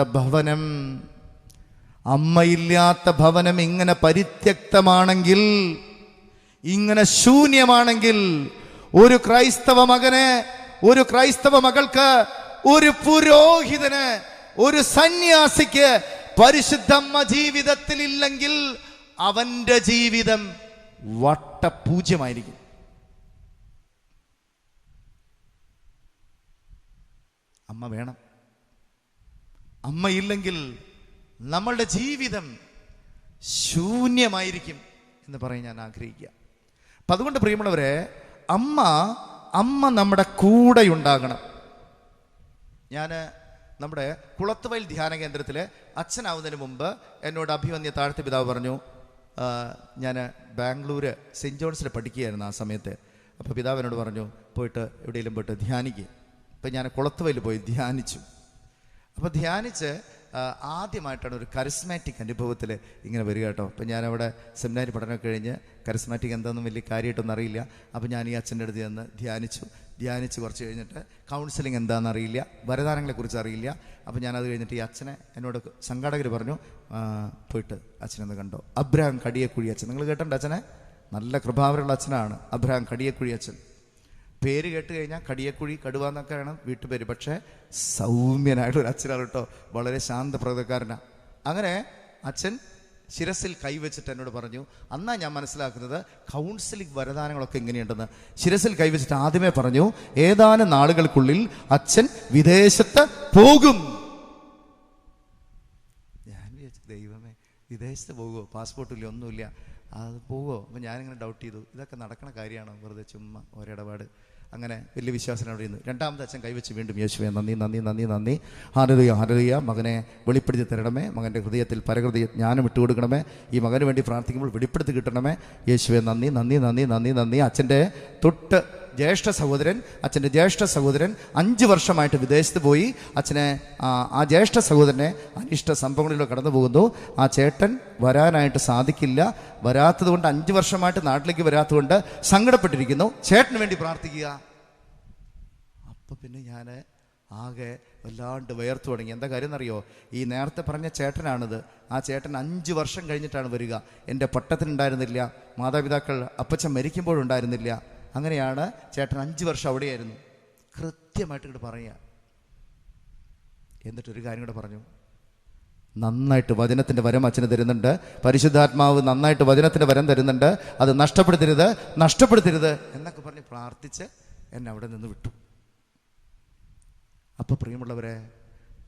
ഭവനം ഇങ്ങനെ പരിത്യക്തമാണെങ്കിൽ, ഇങ്ങനെ ശൂന്യമാണെങ്കിൽ, ഒരു ക്രൈസ്തവ മകന്, ഒരു ക്രൈസ്തവ മകൾക്ക്, ഒരു പുരോഹിതന്, ഒരു സന്യാസിക്ക് പരിശുദ്ധമ്മ ജീവിതത്തിൽ ഇല്ലെങ്കിൽ അവന്റെ ജീവിതം വട്ടപൂജ്യമായിരിക്കും. അമ്മ വേണം. അമ്മയില്ലെങ്കിൽ നമ്മളുടെ ജീവിതം ശൂന്യമായിരിക്കും എന്ന് പറയാൻ ഞാൻ ആഗ്രഹിക്കുക. അപ്പം അതുകൊണ്ട് പ്രിയമുള്ളവരെ, അമ്മ നമ്മുടെ കൂടെയുണ്ടാകണം. ഞാൻ നമ്മുടെ കുളത്തുവയൽ ധ്യാന കേന്ദ്രത്തിൽ അച്ഛനാവുന്നതിന് മുമ്പ് എന്നോട് അഭിമന്യ താഴത്തെ പിതാവ് പറഞ്ഞു, ഞാൻ ബാംഗ്ലൂർ സെൻറ്റ് ജോൺസിൽ പഠിക്കുകയായിരുന്നു ആ സമയത്ത്. അപ്പോൾ പിതാവ് എന്നോട് പറഞ്ഞു, പോയിട്ട് എവിടെയെങ്കിലും പോയിട്ട് ധ്യാനിക്കുക. അപ്പം ഞാൻ കുളത്തുവയൽ പോയി ധ്യാനിച്ചു. അപ്പോൾ ധ്യാനിച്ച് ആദ്യമായിട്ടാണ് ഒരു കരിസ്മാറ്റിക് അനുഭവത്തിൽ ഇങ്ങനെ വരിക കേട്ടോ. അപ്പം ഞാനവിടെ സെമിനാരി പഠനമൊക്കെ കഴിഞ്ഞ് കരിസ്മാറ്റിക് എന്താണെന്നും വലിയ കാര്യമായിട്ടൊന്നും അറിയില്ല. അപ്പം ഞാൻ ഈ അച്ഛൻ്റെ അടുത്ത് ചെന്ന് ധ്യാനിച്ച് കുറച്ച് കഴിഞ്ഞിട്ട് കൗൺസിലിംഗ് എന്താണെന്ന് അറിയില്ല, വരദാനങ്ങളെക്കുറിച്ച് അറിയില്ല. അപ്പം ഞാനത് കഴിഞ്ഞിട്ട് ഈ അച്ഛനെ എന്നോട് സംഘാടകർ പറഞ്ഞു, പോയിട്ട് അച്ഛനൊന്ന് കണ്ടോ. അബ്രഹാം കടിയക്കുഴി അച്ഛൻ, നിങ്ങൾ കേട്ടിട്ടുണ്ട് അച്ഛനെ? നല്ല കൃപാവരുള്ള അച്ഛനാണ് അബ്രഹാം കടിയക്കുഴി അച്ഛൻ. പേര് കേട്ട് കഴിഞ്ഞാൽ കടിയക്കുഴി, കടുവ എന്നൊക്കെയാണ് വീട്ടുപേര്. പക്ഷേ സൗമ്യനായിട്ടൊരു അച്ഛനാണ് കേട്ടോ, വളരെ ശാന്തപ്രകൃതക്കാരനാണ്. അങ്ങനെ അച്ഛൻ ശിരസിൽ കൈവച്ചിട്ട് എന്നോട് പറഞ്ഞു, അന്നാ ഞാൻ മനസ്സിലാക്കുന്നത് കൗൺസിലിംഗ് വരദാനങ്ങളൊക്കെ എങ്ങനെയുണ്ടെന്ന്. ശിരസിൽ കൈവച്ചിട്ട് ആദ്യമേ പറഞ്ഞു, ഏതാനും നാളുകൾക്കുള്ളിൽ അച്ഛൻ വിദേശത്ത് പോകും. ഞാൻ വിചാരിച്ചു, ദൈവമേ, വിദേശത്ത് പോകുമോ? പാസ്പോർട്ടില്ല, ഒന്നുമില്ല, അത് പോകുമോ? അപ്പം ഞാനിങ്ങനെ ഡൗട്ട് ചെയ്തു, ഇതൊക്കെ നടക്കണ കാര്യമാണോ? വെറുതെ ചുമ്മാ ഒരിടപാട്. അങ്ങനെ വലിയ വിശ്വാസം അവിടെ ഇരുന്നു. രണ്ടാമത്തെ അച്ഛൻ കൈവച്ച് വീണ്ടും, യേശുവേ നന്ദി നന്ദി നന്ദി നന്ദി, ഹല്ലേലൂയ, മകനെ വെളിപ്പെടുത്തി തരണമേ, മകൻ്റെ ഹൃദയത്തിൽ പരകൃതി ജ്ഞാനം ഇട്ടുകൊടുക്കണമേ, ഈ മകന് വേണ്ടി പ്രാർത്ഥിക്കുമ്പോൾ വെളിപ്പെടുത്തി കിട്ടണമേ, യേശുവേ നന്ദി നന്ദി നന്ദി നന്ദി നന്ദി. അച്ഛൻ്റെ അച്ഛൻ്റെ ജ്യേഷ്ഠ സഹോദരൻ 5 വർഷമായിട്ട് വിദേശത്ത് പോയി. അച്ഛനെ ആ ജ്യേഷ്ഠ സഹോദരനെ അനിഷ്ട സംഭവങ്ങളിലൂടെ കടന്നു പോകുന്നു. ആ ചേട്ടൻ വരാനായിട്ട് സാധിക്കില്ല. വരാത്തത് കൊണ്ട് 5 വർഷമായിട്ട് നാട്ടിലേക്ക് വരാത്തതുകൊണ്ട് സങ്കടപ്പെട്ടിരിക്കുന്നു. ചേട്ടന് വേണ്ടി പ്രാർത്ഥിക്കുക. അപ്പം പിന്നെ ഞാൻ ആകെ വല്ലാണ്ട് വയർത്തു തുടങ്ങി. എന്താ കാര്യം എന്നറിയോ? ഈ നേരത്തെ പറഞ്ഞ ചേട്ടനാണിത്. ആ ചേട്ടൻ 5 വർഷം കഴിഞ്ഞിട്ടാണ് വരിക. എൻ്റെ പട്ടത്തിനുണ്ടായിരുന്നില്ല, മാതാപിതാക്കൾ അപ്പച്ചൻ മരിക്കുമ്പോഴുണ്ടായിരുന്നില്ല. അങ്ങനെയാണ് ചേട്ടൻ 5 വർഷം അവിടെയായിരുന്നു. കൃത്യമായിട്ട് ഇങ്ങോട്ട് പറയുക. എന്നിട്ടൊരു കാര്യം കൂടെ പറഞ്ഞു, നന്നായിട്ട് വചനത്തിൻ്റെ വരം അച്ഛന് തരുന്നുണ്ട്, പരിശുദ്ധാത്മാവ് നന്നായിട്ട് വചനത്തിൻ്റെ വരം തരുന്നുണ്ട്, അത് നഷ്ടപ്പെടുത്തരുത് എന്നൊക്കെ പറഞ്ഞ് പ്രാർത്ഥിച്ച് എന്നെ അവിടെ നിന്ന് വിട്ടു. അപ്പോൾ പ്രിയമുള്ളവരെ,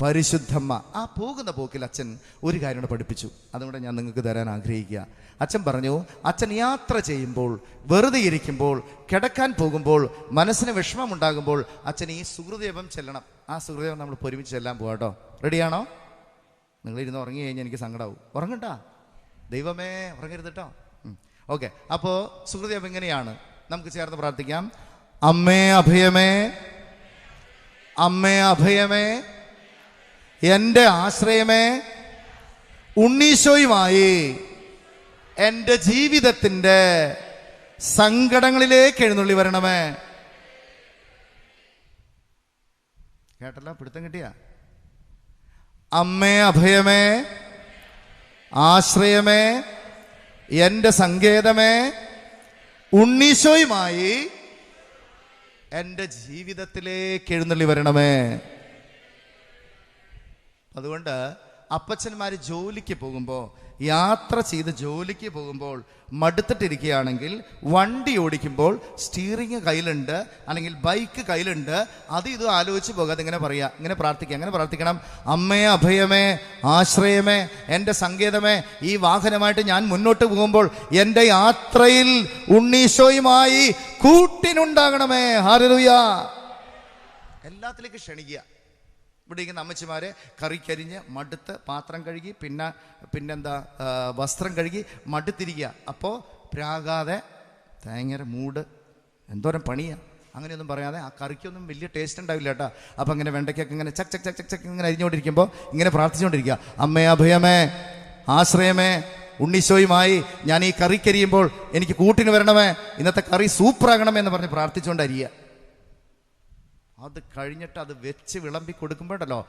പരിശുദ്ധമ്മ ആ പോകുന്ന പോക്കിൽ അച്ഛൻ ഒരു കാര്യം കൂടെ പഠിപ്പിച്ചു. അതുകൊണ്ട് ഞാൻ നിങ്ങൾക്ക് തരാൻ ആഗ്രഹിക്കുക. അച്ഛൻ പറഞ്ഞു, അച്ഛൻ യാത്ര ചെയ്യുമ്പോൾ, വെറുതെ ഇരിക്കുമ്പോൾ, കിടക്കാൻ പോകുമ്പോൾ, മനസ്സിന് വിഷമമുണ്ടാകുമ്പോൾ അച്ഛൻ ഈ സുഹൃദേവം ചെല്ലണം. ആ സുഹൃദേവം നമ്മൾ ഒരുമിച്ച് ചെല്ലാൻ പോകാം കേട്ടോ. റെഡിയാണോ? നിങ്ങളിരുന്ന് ഉറങ്ങി കഴിഞ്ഞാൽ എനിക്ക് സങ്കടമാവും. ഉറങ്ങണ്ട, ദൈവമേ ഉറങ്ങരുത് കേട്ടോ. ഓക്കെ, അപ്പോൾ സുഹൃദേവം ഇങ്ങനെയാണ്, നമുക്ക് ചേർന്ന് പ്രാർത്ഥിക്കാം. അമ്മേ അഭയമേ, അമ്മേ അഭയമേ, എൻ്റെ ആശ്രയമേ, ഉണ്ണീശോയുമായി എൻ്റെ ജീവിതത്തിൻ്റെ സങ്കടങ്ങളിലേക്ക് എഴുന്നള്ളി വരണമേ. കേട്ടല്ലോ? പിടുത്തം കിട്ടിയ? അമ്മേ അഭയമേ, ആശ്രയമേ, എൻ്റെ സങ്കേതമേ, ഉണ്ണീശോയുമായി എൻ്റെ ജീവിതത്തിലേക്ക് എഴുന്നള്ളി വരണമേ. അതുകൊണ്ട് അപ്പച്ചന്മാർ ജോലിക്ക് പോകുമ്പോൾ, യാത്ര ചെയ്ത് ജോലിക്ക് പോകുമ്പോൾ മടുത്തിട്ടിരിക്കുകയാണെങ്കിൽ, വണ്ടി ഓടിക്കുമ്പോൾ സ്റ്റീറിങ് കയ്യിലുണ്ട് അല്ലെങ്കിൽ ബൈക്ക് കയ്യിലുണ്ട്, അത് ഇത് ആലോചിച്ച് പോകാതെ ഇങ്ങനെ പറയുക, ഇങ്ങനെ പ്രാർത്ഥിക്കുക. അങ്ങനെ പ്രാർത്ഥിക്കണം. അമ്മേ അഭയമേ, ആശ്രയമേ, എൻ്റെ സങ്കേതമേ, ഈ വാഹനമായിട്ട് ഞാൻ മുന്നോട്ട് പോകുമ്പോൾ എൻ്റെ യാത്രയിൽ ഉണ്ണീശോയുമായി കൂട്ടിനുണ്ടാകണമേ. ഹല്ലേലൂയ. എല്ലാത്തിലേക്കും ക്ഷണിക്കുക. ഇവിടെ ഇരിക്കുന്ന അമ്മച്ചിമാരെ കറിക്കരിഞ്ഞ് മടുത്ത് പാത്രം കഴുകി പിന്നെന്താ വസ്ത്രം കഴുകി മടുത്തിരിക്കുക. അപ്പോൾ പ്രാകാതെ ഭയങ്കര മൂഡ്, എന്തോരം പണിയാണ്, അങ്ങനെയൊന്നും പറയാതെ ആ കറിക്കൊന്നും വലിയ ടേസ്റ്റ് ഉണ്ടാവില്ല കേട്ടോ. അപ്പം അങ്ങനെ വെണ്ടയ്ക്കൊക്കെ ഇങ്ങനെ ചക്ക് ചക്ക് ചക്ക് ചക്ക് ഇങ്ങനെ അരിഞ്ഞുകൊണ്ടിരിക്കുമ്പോൾ ഇങ്ങനെ പ്രാർത്ഥിച്ചുകൊണ്ടിരിക്കുക, അമ്മേ അഭയമേ ആശ്രയമേ ഉണ്ണീശോയുമായി ഞാൻ ഈ കറിക്കരിയുമ്പോൾ എനിക്ക് കൂട്ടിന് വരണമേ, ഇന്നത്തെ കറി സൂപ്പറാകണമേ എന്ന് പറഞ്ഞ് പ്രാർത്ഥിച്ചുകൊണ്ട് അരിയുക. അത് കഴിഞ്ഞിട്ട് അത് വെച്ച് വിളമ്പി കൊടുക്കുമ്പോഴല്ലോ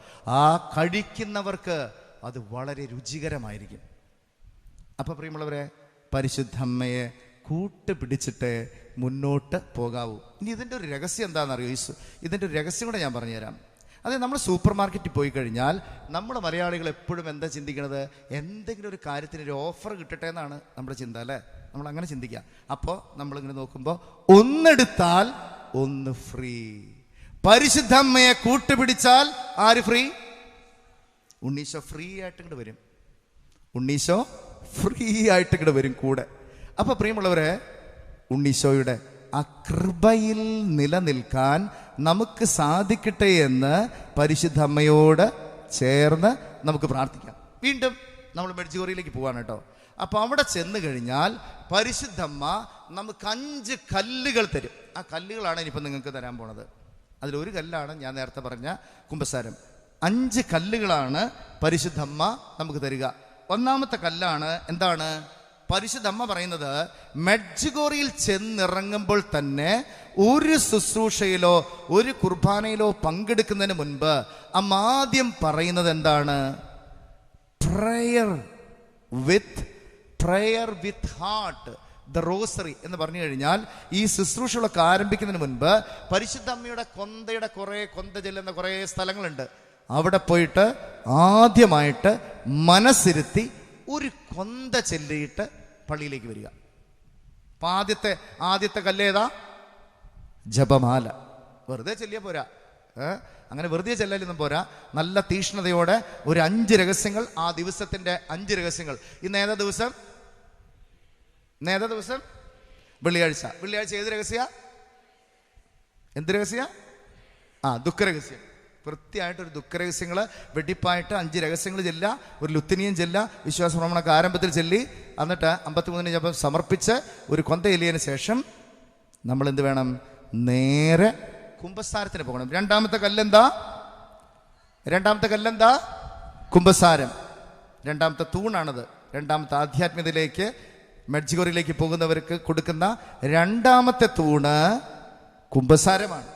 ആ കഴിക്കുന്നവർക്ക് അത് വളരെ രുചികരമായിരിക്കും. അപ്പോൾ പ്രിയമുള്ളവരെ, പരിശുദ്ധമ്മയെ കൂട്ടുപിടിച്ചിട്ട് മുന്നോട്ട് പോകാവൂ. ഇനി ഇതിൻ്റെ ഒരു രഹസ്യം എന്താണെന്നറിയോ? ഇതിൻ്റെ ഒരു രഹസ്യം കൂടെ ഞാൻ പറഞ്ഞുതരാം. അതെ, നമ്മൾ സൂപ്പർ മാർക്കറ്റിൽ പോയി കഴിഞ്ഞാൽ നമ്മൾ മലയാളികൾ എപ്പോഴും എന്താ ചിന്തിക്കുന്നത്? എന്തെങ്കിലും ഒരു കാര്യത്തിന് ഒരു ഓഫർ കിട്ടട്ടെ എന്നാണ് നമ്മുടെ ചിന്ത, അല്ലേ? നമ്മൾ അങ്ങനെ ചിന്തിക്കുക. അപ്പോൾ നമ്മളിങ്ങനെ നോക്കുമ്പോൾ ഒന്നെടുത്താൽ ഒന്ന് ഫ്രീ. പരിശുദ്ധമ്മയെ കൂട്ടുപിടിച്ചാൽ ആര് ഫ്രീ? ഉണ്ണീശോ ഫ്രീ ആയിട്ട് ഇങ്ങോട്ട് വരും. ഉണ്ണീശോ ഫ്രീ ആയിട്ട് ഇങ്ങോട്ട് വരും കൂടെ. അപ്പോൾ പ്രിയമുള്ളവരെ, ഉണ്ണീശോയുടെ ആ കൃപയിൽ നിലനിൽക്കാൻ നമുക്ക് സാധിക്കട്ടെ എന്ന് പരിശുദ്ധ അമ്മയോട് ചേർന്ന് നമുക്ക് പ്രാർത്ഥിക്കാം. വീണ്ടും നമ്മൾ മെഡ്ജിഗോറിയിലേക്ക് പോവാണ് കേട്ടോ. അപ്പോൾ അവിടെ ചെന്ന് കഴിഞ്ഞാൽ പരിശുദ്ധമ്മ നമുക്ക് 5 കല്ലുകൾ തരും. ആ കല്ലുകളാണ് ഇനിയിപ്പോൾ നിങ്ങൾക്ക് തരാൻ പോണത്. അതിലൊരു കല്ലാണ് ഞാൻ നേരത്തെ പറഞ്ഞ കുമ്പസാരം. 5 കല്ലുകളാണ് പരിശുദ്ധമ്മ നമുക്ക് തരിക. ഒന്നാമത്തെ കല്ലാണ് എന്താണ്? പരിശുദ്ധമ്മ പറയുന്നത്, മെഡ്ജിഗോറിയിൽ ചെന്നിറങ്ങുമ്പോൾ തന്നെ ഒരു ശുശ്രൂഷയിലോ ഒരു കുർബാനയിലോ പങ്കെടുക്കുന്നതിന് മുൻപ് അമ്മ ആദ്യം പറയുന്നത് എന്താണ്? Prayer with heart, the rosary എന്ന് പറഞ്ഞു കഴിഞ്ഞാൽ ഈ ശുശ്രൂഷകളൊക്കെ ആരംഭിക്കുന്നതിന് മുൻപ് പരിശുദ്ധ അമ്മയുടെ കൊന്ത ചെല്ലുന്ന കുറേ സ്ഥലങ്ങളുണ്ട്. അവിടെ പോയിട്ട് ആദ്യമായിട്ട് മനസ്സിരുത്തി ഒരു കൊന്ത ചെല്ലിയിട്ട് പള്ളിയിലേക്ക് വരിക. അപ്പം ആദ്യത്തെ കല്ലേതാ? ജപമാല. വെറുതെ ചെല്ലിയാൽ പോരാ, അങ്ങനെ വെറുതെ ചെല്ലാലൊന്നും പോരാ. നല്ല തീഷ്ണതയോടെ ഒരു 5 രഹസ്യങ്ങൾ, ആ ദിവസത്തിൻ്റെ 5 രഹസ്യങ്ങൾ. ഇന്ന് ഏതാ ദിവസം? വെള്ളിയാഴ്ച. ഏത് രഹസ്യ? എന്ത് രഹസ്യ? ദുഃഖരഹസ്യം. വൃത്തിയായിട്ടൊരു ദുഃഖരഹസ്യങ്ങൾ വെടിപ്പായിട്ട് 5 രഹസ്യങ്ങൾ ചെല്ല, ഒരു ലുത്തിനിയും ചെല്ല, വിശ്വാസ ഭ്രമണക്ക് ആരംഭത്തിൽ ചെല്ലി, എന്നിട്ട് 53 ജപം സമർപ്പിച്ച് ഒരു കൊന്ത എല്ലിയതിന് ശേഷം നമ്മൾ എന്ത് വേണം? നേരെ കുമ്പസാരത്തിന് പോകണം. രണ്ടാമത്തെ കല്ലെന്താ? കുമ്പസാരം. രണ്ടാമത്തെ തൂണാണത്. രണ്ടാമത്തെ ആധ്യാത്മികതയിലേക്ക്, മെഡ്ജിഗോറിയിലേക്ക് പോകുന്നവർക്ക് കൊടുക്കുന്ന രണ്ടാമത്തെ തൂണ് കുമ്പസാരമാണ്.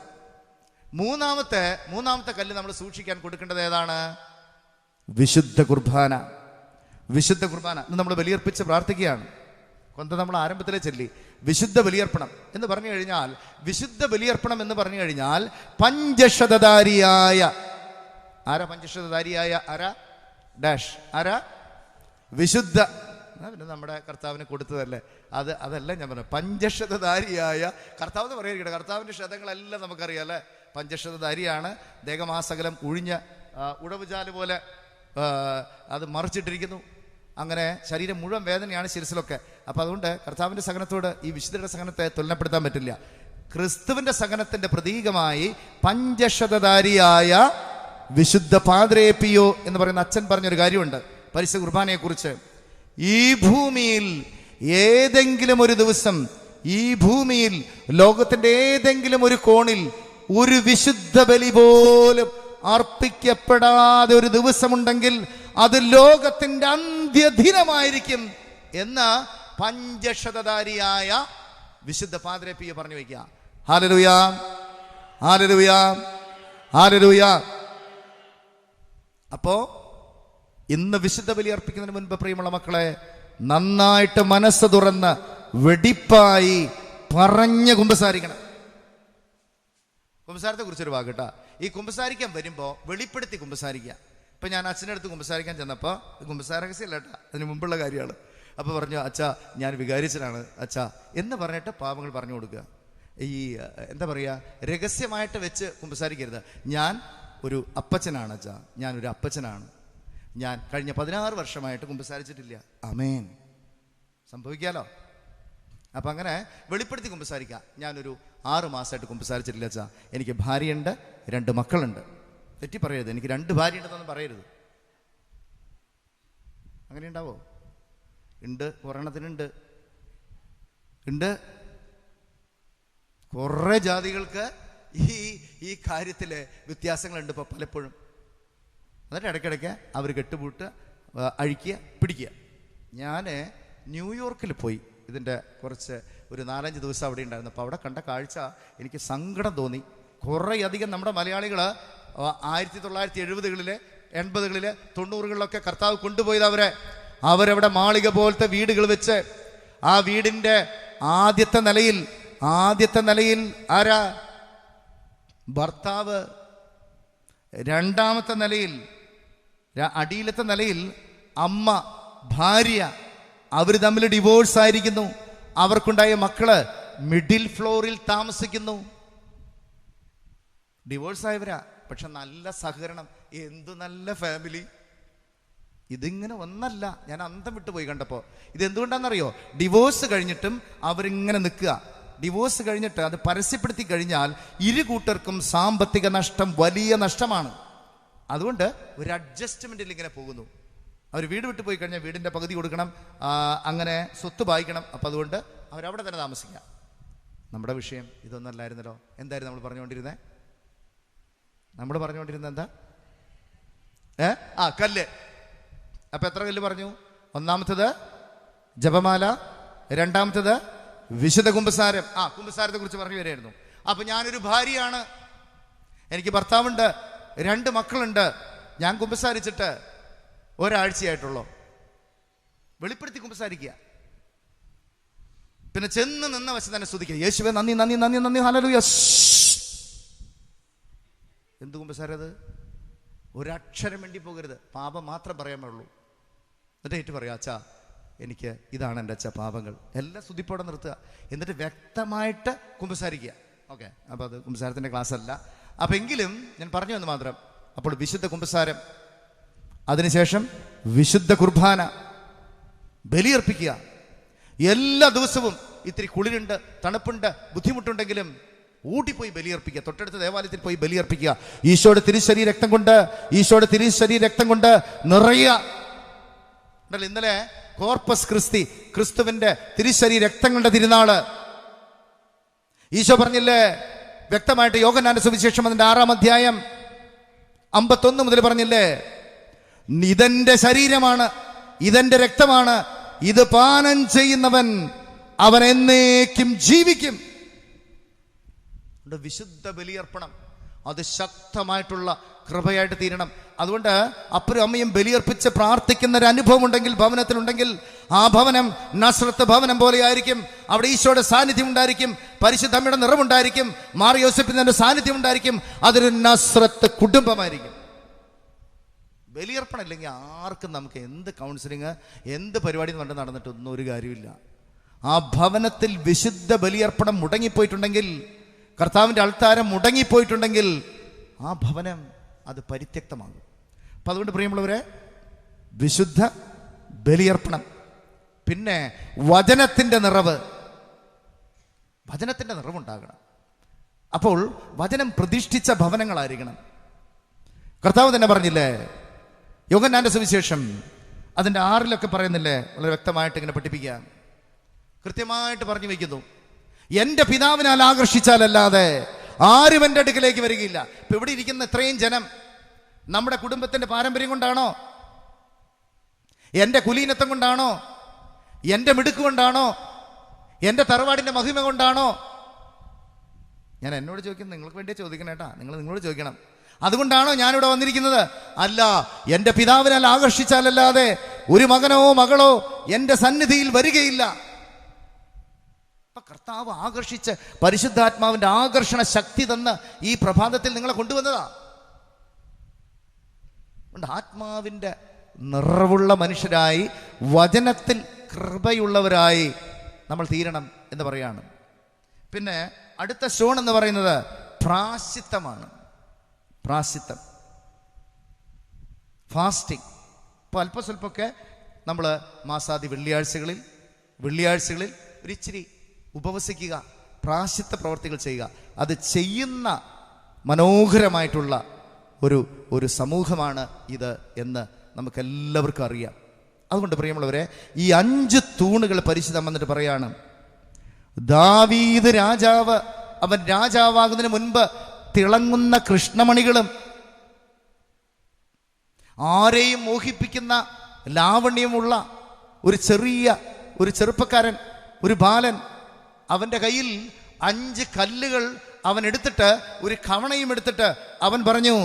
മൂന്നാമത്തെ കല്ല് നമ്മൾ സൂക്ഷിക്കാൻ കൊടുക്കേണ്ടത് ഏതാണ്? വിശുദ്ധ കുർബാന. ഇന്ന് നമ്മൾ ബലിയർപ്പിച്ച് പ്രാർത്ഥിക്കുകയാണ്. കൊന്ത നമ്മൾ ആരംഭത്തിലെ ചൊല്ലി വിശുദ്ധ ബലിയർപ്പണം എന്ന് പറഞ്ഞു കഴിഞ്ഞാൽ, വിശുദ്ധ ബലിയർപ്പണം എന്ന് പറഞ്ഞു കഴിഞ്ഞാൽ പഞ്ചശതധാരിയായ വിശുദ്ധ, പിന്നെ നമ്മുടെ കർത്താവിന് കൊടുത്തതല്ലേ അതല്ല ഞാൻ പറഞ്ഞു. പഞ്ചശതധാരിയായ കർത്താവ് എന്ന് പറയുക, കർത്താവിൻ്റെ ശതങ്ങളെല്ലാം നമുക്കറിയാം അല്ലേ? പഞ്ചശതധാരിയാണ്. ദേഹമാസകലം ഉഴിഞ്ഞ ഉഴവുചാല് പോലെ അത് മറിച്ചിട്ടിരിക്കുന്നു. അങ്ങനെ ശരീരം മുഴുവൻ വേദനയാണ്, ശിരസിലൊക്കെ. അപ്പം അതുകൊണ്ട് കർത്താവിൻ്റെ സഹനത്തോട് ഈ വിശുദ്ധരുടെ സഹനത്തെ തുലനപ്പെടുത്താൻ പറ്റില്ല. ക്രിസ്തുവിൻ്റെ സഹനത്തിൻ്റെ പ്രതീകമായി പഞ്ചശതധാരിയായ വിശുദ്ധ പാദ്രേ പിയോ എന്ന് പറയുന്ന അച്ഛൻ പറഞ്ഞൊരു കാര്യമുണ്ട് പരിശുദ്ധ കുർബാനയെക്കുറിച്ച്. ഈ ഭൂമിയിൽ ഏതെങ്കിലും ഒരു ദിവസം, ഈ ഭൂമിയിൽ ലോകത്തിൻ്റെ ഏതെങ്കിലും ഒരു കോണിൽ ഒരു വിശുദ്ധ ബലി പോലും അർപ്പിക്കപ്പെടാതെ ഒരു ദിവസമുണ്ടെങ്കിൽ അത് ലോകത്തിൻ്റെ അന്ത്യദിനമായിരിക്കും എന്ന് പഞ്ചശതധാരിയായ വിശുദ്ധ പാദ്രേ പിയോ പറഞ്ഞു വയ്ക്കുക. ഹല്ലേലൂയാ, ഹല്ലേലൂയാ, ഹല്ലേലൂയാ. അപ്പോ ഇന്ന് വിശുദ്ധ ബലി അർപ്പിക്കുന്നതിന് മുൻപ് പ്രിയമുള്ള മക്കളെ, നന്നായിട്ട് മനസ്സ് തുറന്ന് വെടിപ്പായി പറഞ്ഞ് കുമ്പസാരിക്കണം. കുമ്പസാരത്തെ കുറിച്ചൊരു വാക്കട്ടാ. ഈ കുമ്പസാരിക്കാൻ വരുമ്പോൾ വെളിപ്പെടുത്തി കുമ്പസാരിക്കുക. ഇപ്പം ഞാൻ അച്ഛൻ്റെ അടുത്ത് കുമ്പസാരിക്കാൻ ചെന്നപ്പോൾ, കുമ്പസാര രഹസ്യമല്ല കേട്ടോ, അതിന് മുമ്പുള്ള കാര്യമാണ്. അപ്പോൾ പറഞ്ഞു, അച്ഛാ ഞാൻ വികാരിച്ചനാണ് അച്ഛാ എന്ന് പറഞ്ഞിട്ട് പാപങ്ങൾ പറഞ്ഞു കൊടുക്കുക. ഈ എന്താ പറയുക, രഹസ്യമായിട്ട് വെച്ച് കുമ്പസാരിക്കരുത്. ഞാൻ ഒരു അപ്പച്ചനാണ് അച്ഛാ, ഞാനൊരു അപ്പച്ചനാണ്, ഞാൻ കഴിഞ്ഞ 16 വർഷമായിട്ട് കുമ്പസാരിച്ചിട്ടില്ല. ആമേൻ. സംഭവിക്കാലോ. അപ്പം അങ്ങനെ വെളിപ്പെടുത്തി കുമ്പസാരിക്കുക. ഞാനൊരു 6 മാസമായിട്ട് കുമ്പസാരിച്ചിട്ടില്ല അച്ഛാ, എനിക്ക് ഭാര്യയുണ്ട്, 2 മക്കളുണ്ട്. തെറ്റി പറയരുത്, എനിക്ക് 2 ഭാര്യയുണ്ടെന്നൊന്നും പറയരുത്. അങ്ങനെ ഉണ്ടാവോ? ഉണ്ട്, ഒരെണ്ണത്തിനുണ്ട്. ഉണ്ട്. കുറേ ജാതികൾക്ക് ഈ കാര്യത്തിൽ വ്യത്യാസങ്ങളുണ്ട് ഇപ്പോൾ പലപ്പോഴും. എന്നിട്ട് ഇടയ്ക്കിടയ്ക്ക് അവർ കെട്ടുപൂട്ട് അഴിക്കുക, പിടിക്കുക. ഞാൻ ന്യൂയോർക്കിൽ പോയി, ഇതിൻ്റെ കുറച്ച് ഒരു 4-5 ദിവസം അവിടെ ഉണ്ടായിരുന്നു. അപ്പോൾ അവിടെ കണ്ട കാഴ്ച എനിക്ക് സങ്കടം തോന്നി. കുറേയധികം നമ്മുടെ മലയാളികൾ 1970-കളിൽ 80-കളിൽ 90-കളിലൊക്കെ കർത്താവ് കൊണ്ടുപോയത് അവരവിടെ മാളിക പോലത്തെ വീടുകൾ വെച്ച്, ആ വീടിൻ്റെ ആദ്യത്തെ നിലയിൽ ആരാ? ഭർത്താവ്. രണ്ടാമത്തെ നിലയിൽ, അടിയിലത്തെ നിലയിൽ അമ്മ, ഭാര്യ. അവർ തമ്മിൽ ഡിവോഴ്സ് ആയിരിക്കുന്നു. അവർക്കുണ്ടായ മക്കള് മിഡിൽ ഫ്ലോറിൽ താമസിക്കുന്നു. ഡിവോഴ്സ് ആയവരാ, പക്ഷെ നല്ല സഹകരണം. എന്തു നല്ല ഫാമിലി. ഇതിങ്ങനെ ഒന്നല്ല, ഞാൻ അന്തം വിട്ടുപോയി കണ്ടപ്പോൾ. ഇതെന്തുകൊണ്ടാണെന്നറിയോ? ഡിവോഴ്സ് കഴിഞ്ഞിട്ടും അവരിങ്ങനെ നിൽക്കുക. ഡിവോഴ്സ് കഴിഞ്ഞിട്ട് അത് പരസ്യപ്പെടുത്തി കഴിഞ്ഞാൽ ഇരു കൂട്ടർക്കും സാമ്പത്തിക നഷ്ടം വലിയ നഷ്ടമാണ്. അതുകൊണ്ട് ഒരു അഡ്ജസ്റ്റ്മെന്റിൽ ഇങ്ങനെ പോകുന്നു. അവർ വീട് വിട്ടു പോയി കഴിഞ്ഞാൽ വീടിൻ്റെ പകുതി കൊടുക്കണം, അങ്ങനെ സ്വത്ത് വായിക്കണം. അപ്പം അതുകൊണ്ട് അവരവിടെ തന്നെ താമസിക്കുക. നമ്മുടെ വിഷയം ഇതൊന്നല്ലായിരുന്നല്ലോ. എന്തായിരുന്നു നമ്മൾ പറഞ്ഞുകൊണ്ടിരുന്നത്? എന്താ? കല്ല്. അപ്പം എത്ര കല്ല് പറഞ്ഞു? ഒന്നാമത്തത് ജപമാല, രണ്ടാമത്തത് വിശുദ്ധ കുമ്പസാരം. കുമ്പസാരത്തെ കുറിച്ച് പറഞ്ഞു വരികയായിരുന്നു. അപ്പൊ ഞാനൊരു ഭാര്യയാണ്, എനിക്ക് ഭർത്താവുണ്ട്, 2 മക്കളുണ്ട്. ഞാൻ കുമ്പസാരിച്ചിട്ട് ഒരാഴ്ചയായിട്ടുള്ളൂ. വെളിപ്പെടുത്തി കുമ്പസാരിക്കുക. പിന്നെ ചെന്ന് നിന്ന വശം തന്നെ സ്തുതിക്കുക. യേശുവേ നന്ദി, നന്ദി, നന്ദി, നന്ദി, ഹല്ലേലൂയ. എന്ത് കുമ്പസാരം അത്? ഒരക്ഷരം വേണ്ടി പോകരുത്. പാപം മാത്രം പറയാൻ പാടുള്ളൂ. എന്നിട്ട് ഏറ്റു പറയാം, അച്ഛാ എനിക്ക് ഇതാണ് എൻ്റെ അച്ഛ പാപങ്ങൾ. എല്ലാം സ്തുതിപ്പോടെ നിർത്തുക. എന്നിട്ട് വ്യക്തമായിട്ട് കുമ്പസാരിക്കുക. ഓക്കെ, അപ്പോൾ അത് കുമ്പസാരത്തിൻ്റെ ക്ലാസ് അല്ല. അപ്പം എങ്കിലും ഞാൻ പറഞ്ഞു എന്ന് മാത്രം. അപ്പോൾ വിശുദ്ധ കുമ്പസാരം, അതിനുശേഷം വിശുദ്ധ കുർബാന, ബലിയർപ്പിക്കുക. എല്ലാ ദിവസവും ഇത്തിരി കുളിരുണ്ട്, തണുപ്പുണ്ട്, ബുദ്ധിമുട്ടുണ്ടെങ്കിലും ഊട്ടിപ്പോയി ബലിയർപ്പിക്കുക. തൊട്ടടുത്ത ദേവാലയത്തിൽ പോയി ബലിയർപ്പിക്കുക. ഈശോയുടെ തിരുശരീര രക്തം കൊണ്ട് നിറയുക. ഇന്നലെ കോർപ്പസ് ക്രിസ്തി, ക്രിസ്തുവിന്റെ തിരുശരീര രക്തങ്ങളുടെ തിരുനാള്. ഈശോ പറഞ്ഞില്ലേ വ്യക്തമായിട്ട്? യോഹന്നാന്റെ സുവിശേഷം അതിന്റെ 6-ാം അധ്യായം 51 മുതൽ പറഞ്ഞില്ലേ, ഇതെന്റെ ശരീരമാണ്, ഇതെന്റെ രക്തമാണ്, ഇത് പാനം ചെയ്യുന്നവൻ അവൻ എന്നേക്കും ജീവിക്കും. വിശുദ്ധ ബലിയർപ്പണം അത് ശക്തമായിട്ടുള്ള കൃപയായിട്ട് തീരണം. അതുകൊണ്ട് അപ്പനും അമ്മയും ബലിയർപ്പിച്ച് പ്രാർത്ഥിക്കുന്ന ഒരു അനുഭവം ഉണ്ടെങ്കിൽ, ഭവനത്തിലുണ്ടെങ്കിൽ, ആ ഭവനം നസ്രത്ത് ഭവനം പോലെ ആയിരിക്കും. അവിടെ ഈശോയുടെ സാന്നിധ്യം ഉണ്ടായിരിക്കും, പരിശുദ്ധ അമ്മയുടെ നിറവുണ്ടായിരിക്കും, മാർ യോസേപ്പിന്റെ സാന്നിധ്യം ഉണ്ടായിരിക്കും. അതൊരു നസ്രത്ത് കുടുംബമായിരിക്കും. ബലിയർപ്പണം ഇല്ലെങ്കിൽ ആർക്കും നമുക്ക് എന്ത് കൗൺസിലിങ്, എന്ത് പരിപാടി നടന്നിട്ടൊന്നും ഒരു കാര്യമില്ല. ആ ഭവനത്തിൽ വിശുദ്ധ ബലിയർപ്പണം മുടങ്ങിപ്പോയിട്ടുണ്ടെങ്കിൽ, കർത്താവിൻ്റെ അൾത്താരം മുടങ്ങിപ്പോയിട്ടുണ്ടെങ്കിൽ, ആ ഭവനം അത് പരിത്യക്തമാകും. അപ്പം അതുകൊണ്ട് പ്രിയമുള്ളവരെ, വിശുദ്ധ ബലിയർപ്പണം. പിന്നെ വചനത്തിൻ്റെ നിറവുണ്ടാകണം. അപ്പോൾ വചനം പ്രതിഷ്ഠിച്ച ഭവനങ്ങളായിരിക്കണം. കർത്താവ് തന്നെ പറഞ്ഞില്ലേ, യോഹന്നാന്റെ സുവിശേഷം അതിൻ്റെ 6-ലൊക്കെ പറയുന്നില്ലേ, വളരെ വ്യക്തമായിട്ട് ഇങ്ങനെ പഠിപ്പിക്കുക, കൃത്യമായിട്ട് പറഞ്ഞു വയ്ക്കുന്നു, എൻ്റെ പിതാവിനാൽ ആകർഷിച്ചാലല്ലാതെ ആരും എൻ്റെ അടുക്കിലേക്ക് വരികയില്ല. ഇപ്പൊ ഇവിടെ ഇരിക്കുന്ന ഇത്രയും ജനം നമ്മുടെ കുടുംബത്തിന്റെ പാരമ്പര്യം കൊണ്ടാണോ, എൻ്റെ കുലീനത്വം കൊണ്ടാണോ, എൻ്റെ മിടുക്ക് കൊണ്ടാണോ, എൻ്റെ തറവാടിൻ്റെ മഹിമ കൊണ്ടാണോ? ഞാൻ എന്നോട് ചോദിക്കുന്നത്, നിങ്ങൾക്ക് വേണ്ടിയേ ചോദിക്കണം കേട്ടാ, നിങ്ങളോട് ചോദിക്കണം. അതുകൊണ്ടാണോ ഞാനിവിടെ വന്നിരിക്കുന്നത്? അല്ല, എൻ്റെ പിതാവിനാൽ ആകർഷിച്ചാലല്ലാതെ ഒരു മകനോ മകളോ എൻ്റെ സന്നിധിയിൽ വരികയില്ല. കർത്താവ് ആകർഷിച്ച് പരിശുദ്ധാത്മാവിന്റെ ആകർഷണ ശക്തി തന്ന് ഈ പ്രഭാതത്തിൽ നിങ്ങളെ കൊണ്ടുവന്നതാ. ആത്മാവിന്റെ നിറവുള്ള മനുഷ്യരായി, വചനത്തിൽ കൃപയുള്ളവരായി നമ്മൾ തീരണം എന്ന് പറയാണ്. പിന്നെ അടുത്ത സ്റ്റോൺ എന്ന് പറയുന്നത് പ്രാശ്ചിത്തമാണ്. പ്രാശ്ചിത്തം, ഫാസ്റ്റിംഗ്. ഇപ്പോൾ അല്പസ്വല്പമൊക്കെ നമ്മൾ മാസാദി വെള്ളിയാഴ്ചകളിൽ ഒരിച്ചിരി ഉപവസിക്കുക, പ്രാശ്ചിത്ത പ്രവർത്തികൾ ചെയ്യുക. അത് ചെയ്യുന്ന മനോഹരമായിട്ടുള്ള ഒരു സമൂഹമാണ് ഇത് എന്ന് നമുക്കെല്ലാവർക്കും അറിയാം. അതുകൊണ്ട് പ്രിയമുള്ളവരെ, ഈ 5 തൂണുകൾ പരിശുദ്ധം വന്നിട്ട് പറയാണ്, ദാവീദ് രാജാവ്, അവൻ രാജാവാകുന്നതിന് മുൻപ് തിളങ്ങുന്ന കൃഷ്ണമണികളും ആരെയും മോഹിപ്പിക്കുന്ന ലാവണ്യമുള്ള ഒരു ചെറുപ്പക്കാരൻ, ഒരു ബാലൻ. അവൻ്റെ കയ്യിൽ 5 കല്ലുകൾ അവൻ എടുത്തിട്ട്, ഒരു കവണയും എടുത്തിട്ട് അവൻ പറഞ്ഞു,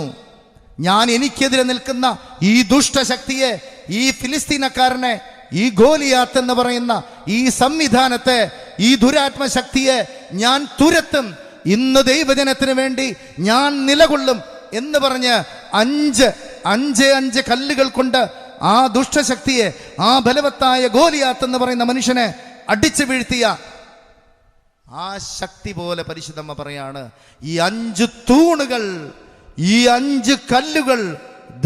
ഞാൻ എനിക്കെതിരെ നിൽക്കുന്ന ഈ ദുഷ്ടശക്തിയെ, ഈ ഫിലിസ്തീനക്കാരനെ, ഈ ഗോലിയാത്ത് എന്ന് പറയുന്ന ഈ സംവിധാനത്തെ, ഈ ദുരാത്മശക്തിയെ ഞാൻ തുരത്തും. ഇന്ന് ദൈവജനത്തിന് വേണ്ടി ഞാൻ നിലകൊള്ളും എന്ന് പറഞ്ഞ് 5 കല്ലുകൾ കൊണ്ട് ആ ദുഷ്ടശക്തിയെ, ആ ബലവത്തായ ഗോലിയാത്ത് എന്ന് പറയുന്ന മനുഷ്യനെ അടിച്ചു വീഴ്ത്തിയ ആ ശക്തി പോലെ പരിശുദ്ധമ്മ പറയാണ്, ഈ 5 തൂണുകൾ, ഈ 5 കല്ലുകൾ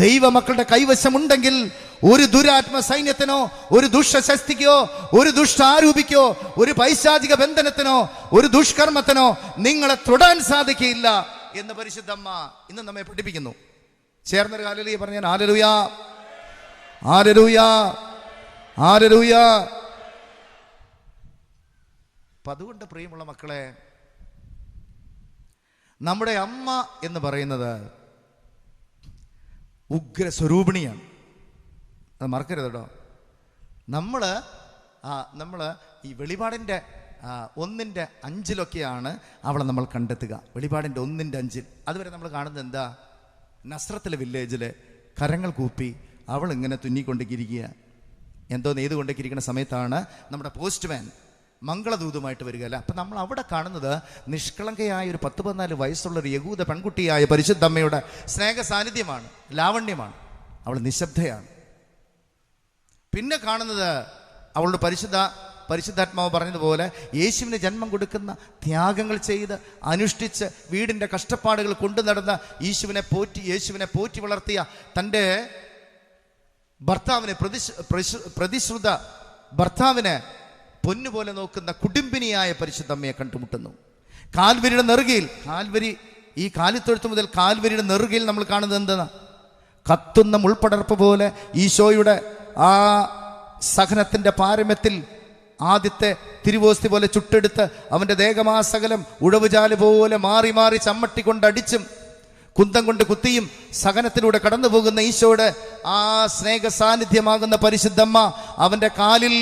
ദൈവമക്കളുടെ കൈവശമുണ്ടെങ്കിൽ ഒരു ദുരാത്മ സൈന്യത്തിനോ, ഒരു ദുഷ്ടശക്തിക്കോ, ഒരു ദുഷ്ടാരൂപിക്കോ, ഒരു പൈശാചിക ബന്ധനത്തിനോ, ഒരു ദുഷ്കർമ്മത്തിനോ നിങ്ങളെ തൊടാൻ സാധിക്കില്ല എന്ന് പരിശുദ്ധമ്മ ഇന്ന് നമ്മെ പഠിപ്പിക്കുന്നു. ചേർന്നൊരു ഹല്ലേലൂയ പറഞ്ഞാൽ ഹല്ലേലൂയ, ഹല്ലേലൂയ, ഹല്ലേലൂയ. അപ്പം അതുകൊണ്ട് പ്രിയമുള്ള മക്കളെ, നമ്മുടെ അമ്മ എന്ന് പറയുന്നത് ഉഗ്രസ്വരൂപിണിയാണ്. അത് മറക്കരുത് കേട്ടോ. നമ്മൾ ഈ വെളിപാടിൻ്റെ 1:5 അവളെ നമ്മൾ കണ്ടെത്തുക. വെളിപാടിൻ്റെ 1:5. അതുവരെ നമ്മൾ കാണുന്നത് എന്താ? നസ്രത്തിലെ വില്ലേജിൽ കരങ്ങൾ കൂപ്പി അവൾ ഇങ്ങനെ തുന്നിക്കൊണ്ടിരിക്കുക. എന്തോ നെയ്തുകൊണ്ടിരിക്കുന്ന സമയത്താണ് നമ്മുടെ പോസ്റ്റ്മാൻ മംഗളദൂതുമായിട്ട് വരികയല്ല. അപ്പം നമ്മൾ അവിടെ കാണുന്നത് നിഷ്കളങ്കയായ ഒരു 10-14 വയസ്സുള്ളൊരു യഹൂദ പെൺകുട്ടിയായ പരിശുദ്ധമ്മയുടെ സ്നേഹ സാന്നിധ്യമാണ്, ലാവണ്യമാണ്. അവൾ നിശബ്ദയാണ്. പിന്നെ കാണുന്നത് അവളുടെ പരിശുദ്ധാത്മാവ് പറഞ്ഞതുപോലെ യേശുവിന് ജന്മം കൊടുക്കുന്ന, ത്യാഗങ്ങൾ ചെയ്ത് അനുഷ്ഠിച്ച് വീടിൻ്റെ കഷ്ടപ്പാടുകൾ കൊണ്ടു നടന്ന, യേശുവിനെ പോറ്റി വളർത്തിയ തൻ്റെ ഭർത്താവിനെ, പ്രതിശ്രുത ഭർത്താവിനെ പൊന്നുപോലെ നോക്കുന്ന കുടുംബിനിയായ പരിശുദ്ധമ്മയെ കണ്ടുമുട്ടുന്നു. കാൽവരിയുടെ നെറുകയിൽ, ഈ കാലിത്തൊഴുത്ത് മുതൽ കാൽവരിയുടെ നെറുകയിൽ നമ്മൾ കാണുന്നത് എന്താണ്? കത്തുന്ന മുൾപ്പടർപ്പ് പോലെ ഈശോയുടെ ആ സഹനത്തിൻ്റെ പാരമ്യത്തിൽ ആദ്യത്തെ തിരുവോസ്തി പോലെ ചുട്ടെടുത്ത് അവൻ്റെ ദേഹമാസകലം ഉഴവുചാല് പോലെ മാറി മാറി ചമ്മട്ടി കൊണ്ടടിച്ചും കുന്തം കൊണ്ട് കുത്തിയും സഹനത്തിലൂടെ കടന്നു പോകുന്ന ഈശോയുടെ ആ സ്നേഹ സാന്നിധ്യമാകുന്ന പരിശുദ്ധമ്മ അവൻ്റെ കാലിൽ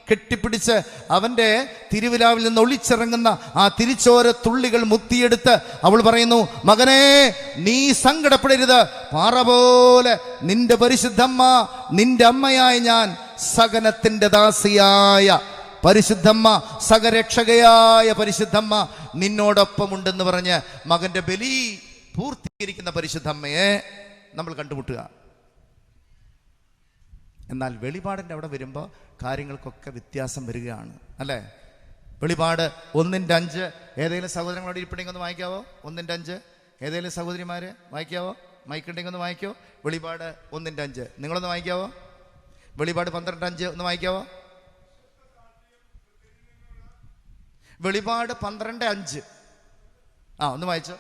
കെട്ടിപ്പിടിച്ച് അവൻ്റെ തിരുവിലാവിൽ നിന്ന് ഒളിച്ചിറങ്ങുന്ന ആ തിരിച്ചോര തുള്ളികൾ മുത്തിയെടുത്ത് അവൾ പറയുന്നു, മകനേ നീ സങ്കടപ്പെടരുത്, പാറ പോലെ നിന്റെ പരിശുദ്ധമ്മ, നിന്റെ അമ്മയായ ഞാൻ, സകനത്തിൻ്റെ ദാസിയായ പരിശുദ്ധമ്മ, സകരക്ഷകയായ പരിശുദ്ധമ്മ നിന്നോടൊപ്പമുണ്ടെന്ന് പറഞ്ഞ് മകൻ്റെ ബലി പൂർത്തീകരിക്കുന്ന പരിശുദ്ധമ്മയെ നമ്മൾ കണ്ടുമുട്ടുക. എന്നാൽ വെളിപാടിൻ്റെ അവിടെ വരുമ്പോൾ കാര്യങ്ങൾക്കൊക്കെ വ്യത്യാസം വരികയാണ്, അല്ലേ? വെളിപാട് 1:5. ഏതെങ്കിലും സഹോദരങ്ങളോട് ഇരിപ്പുണ്ടെങ്കിൽ ഒന്ന് വായിക്കാവോ? 1:5. ഏതെങ്കിലും സഹോദരിമാർ വായിക്കാവോ? മൈക്കുണ്ടെങ്കിൽ ഒന്ന് വായിക്കോ. വെളിപാട് 1:5 നിങ്ങളൊന്ന് വായിക്കാവോ? വെളിപാട് 12:5 ഒന്ന് വായിക്കാവോ? വെളിപാട് 12:5 ഒന്ന് വായിച്ചോ.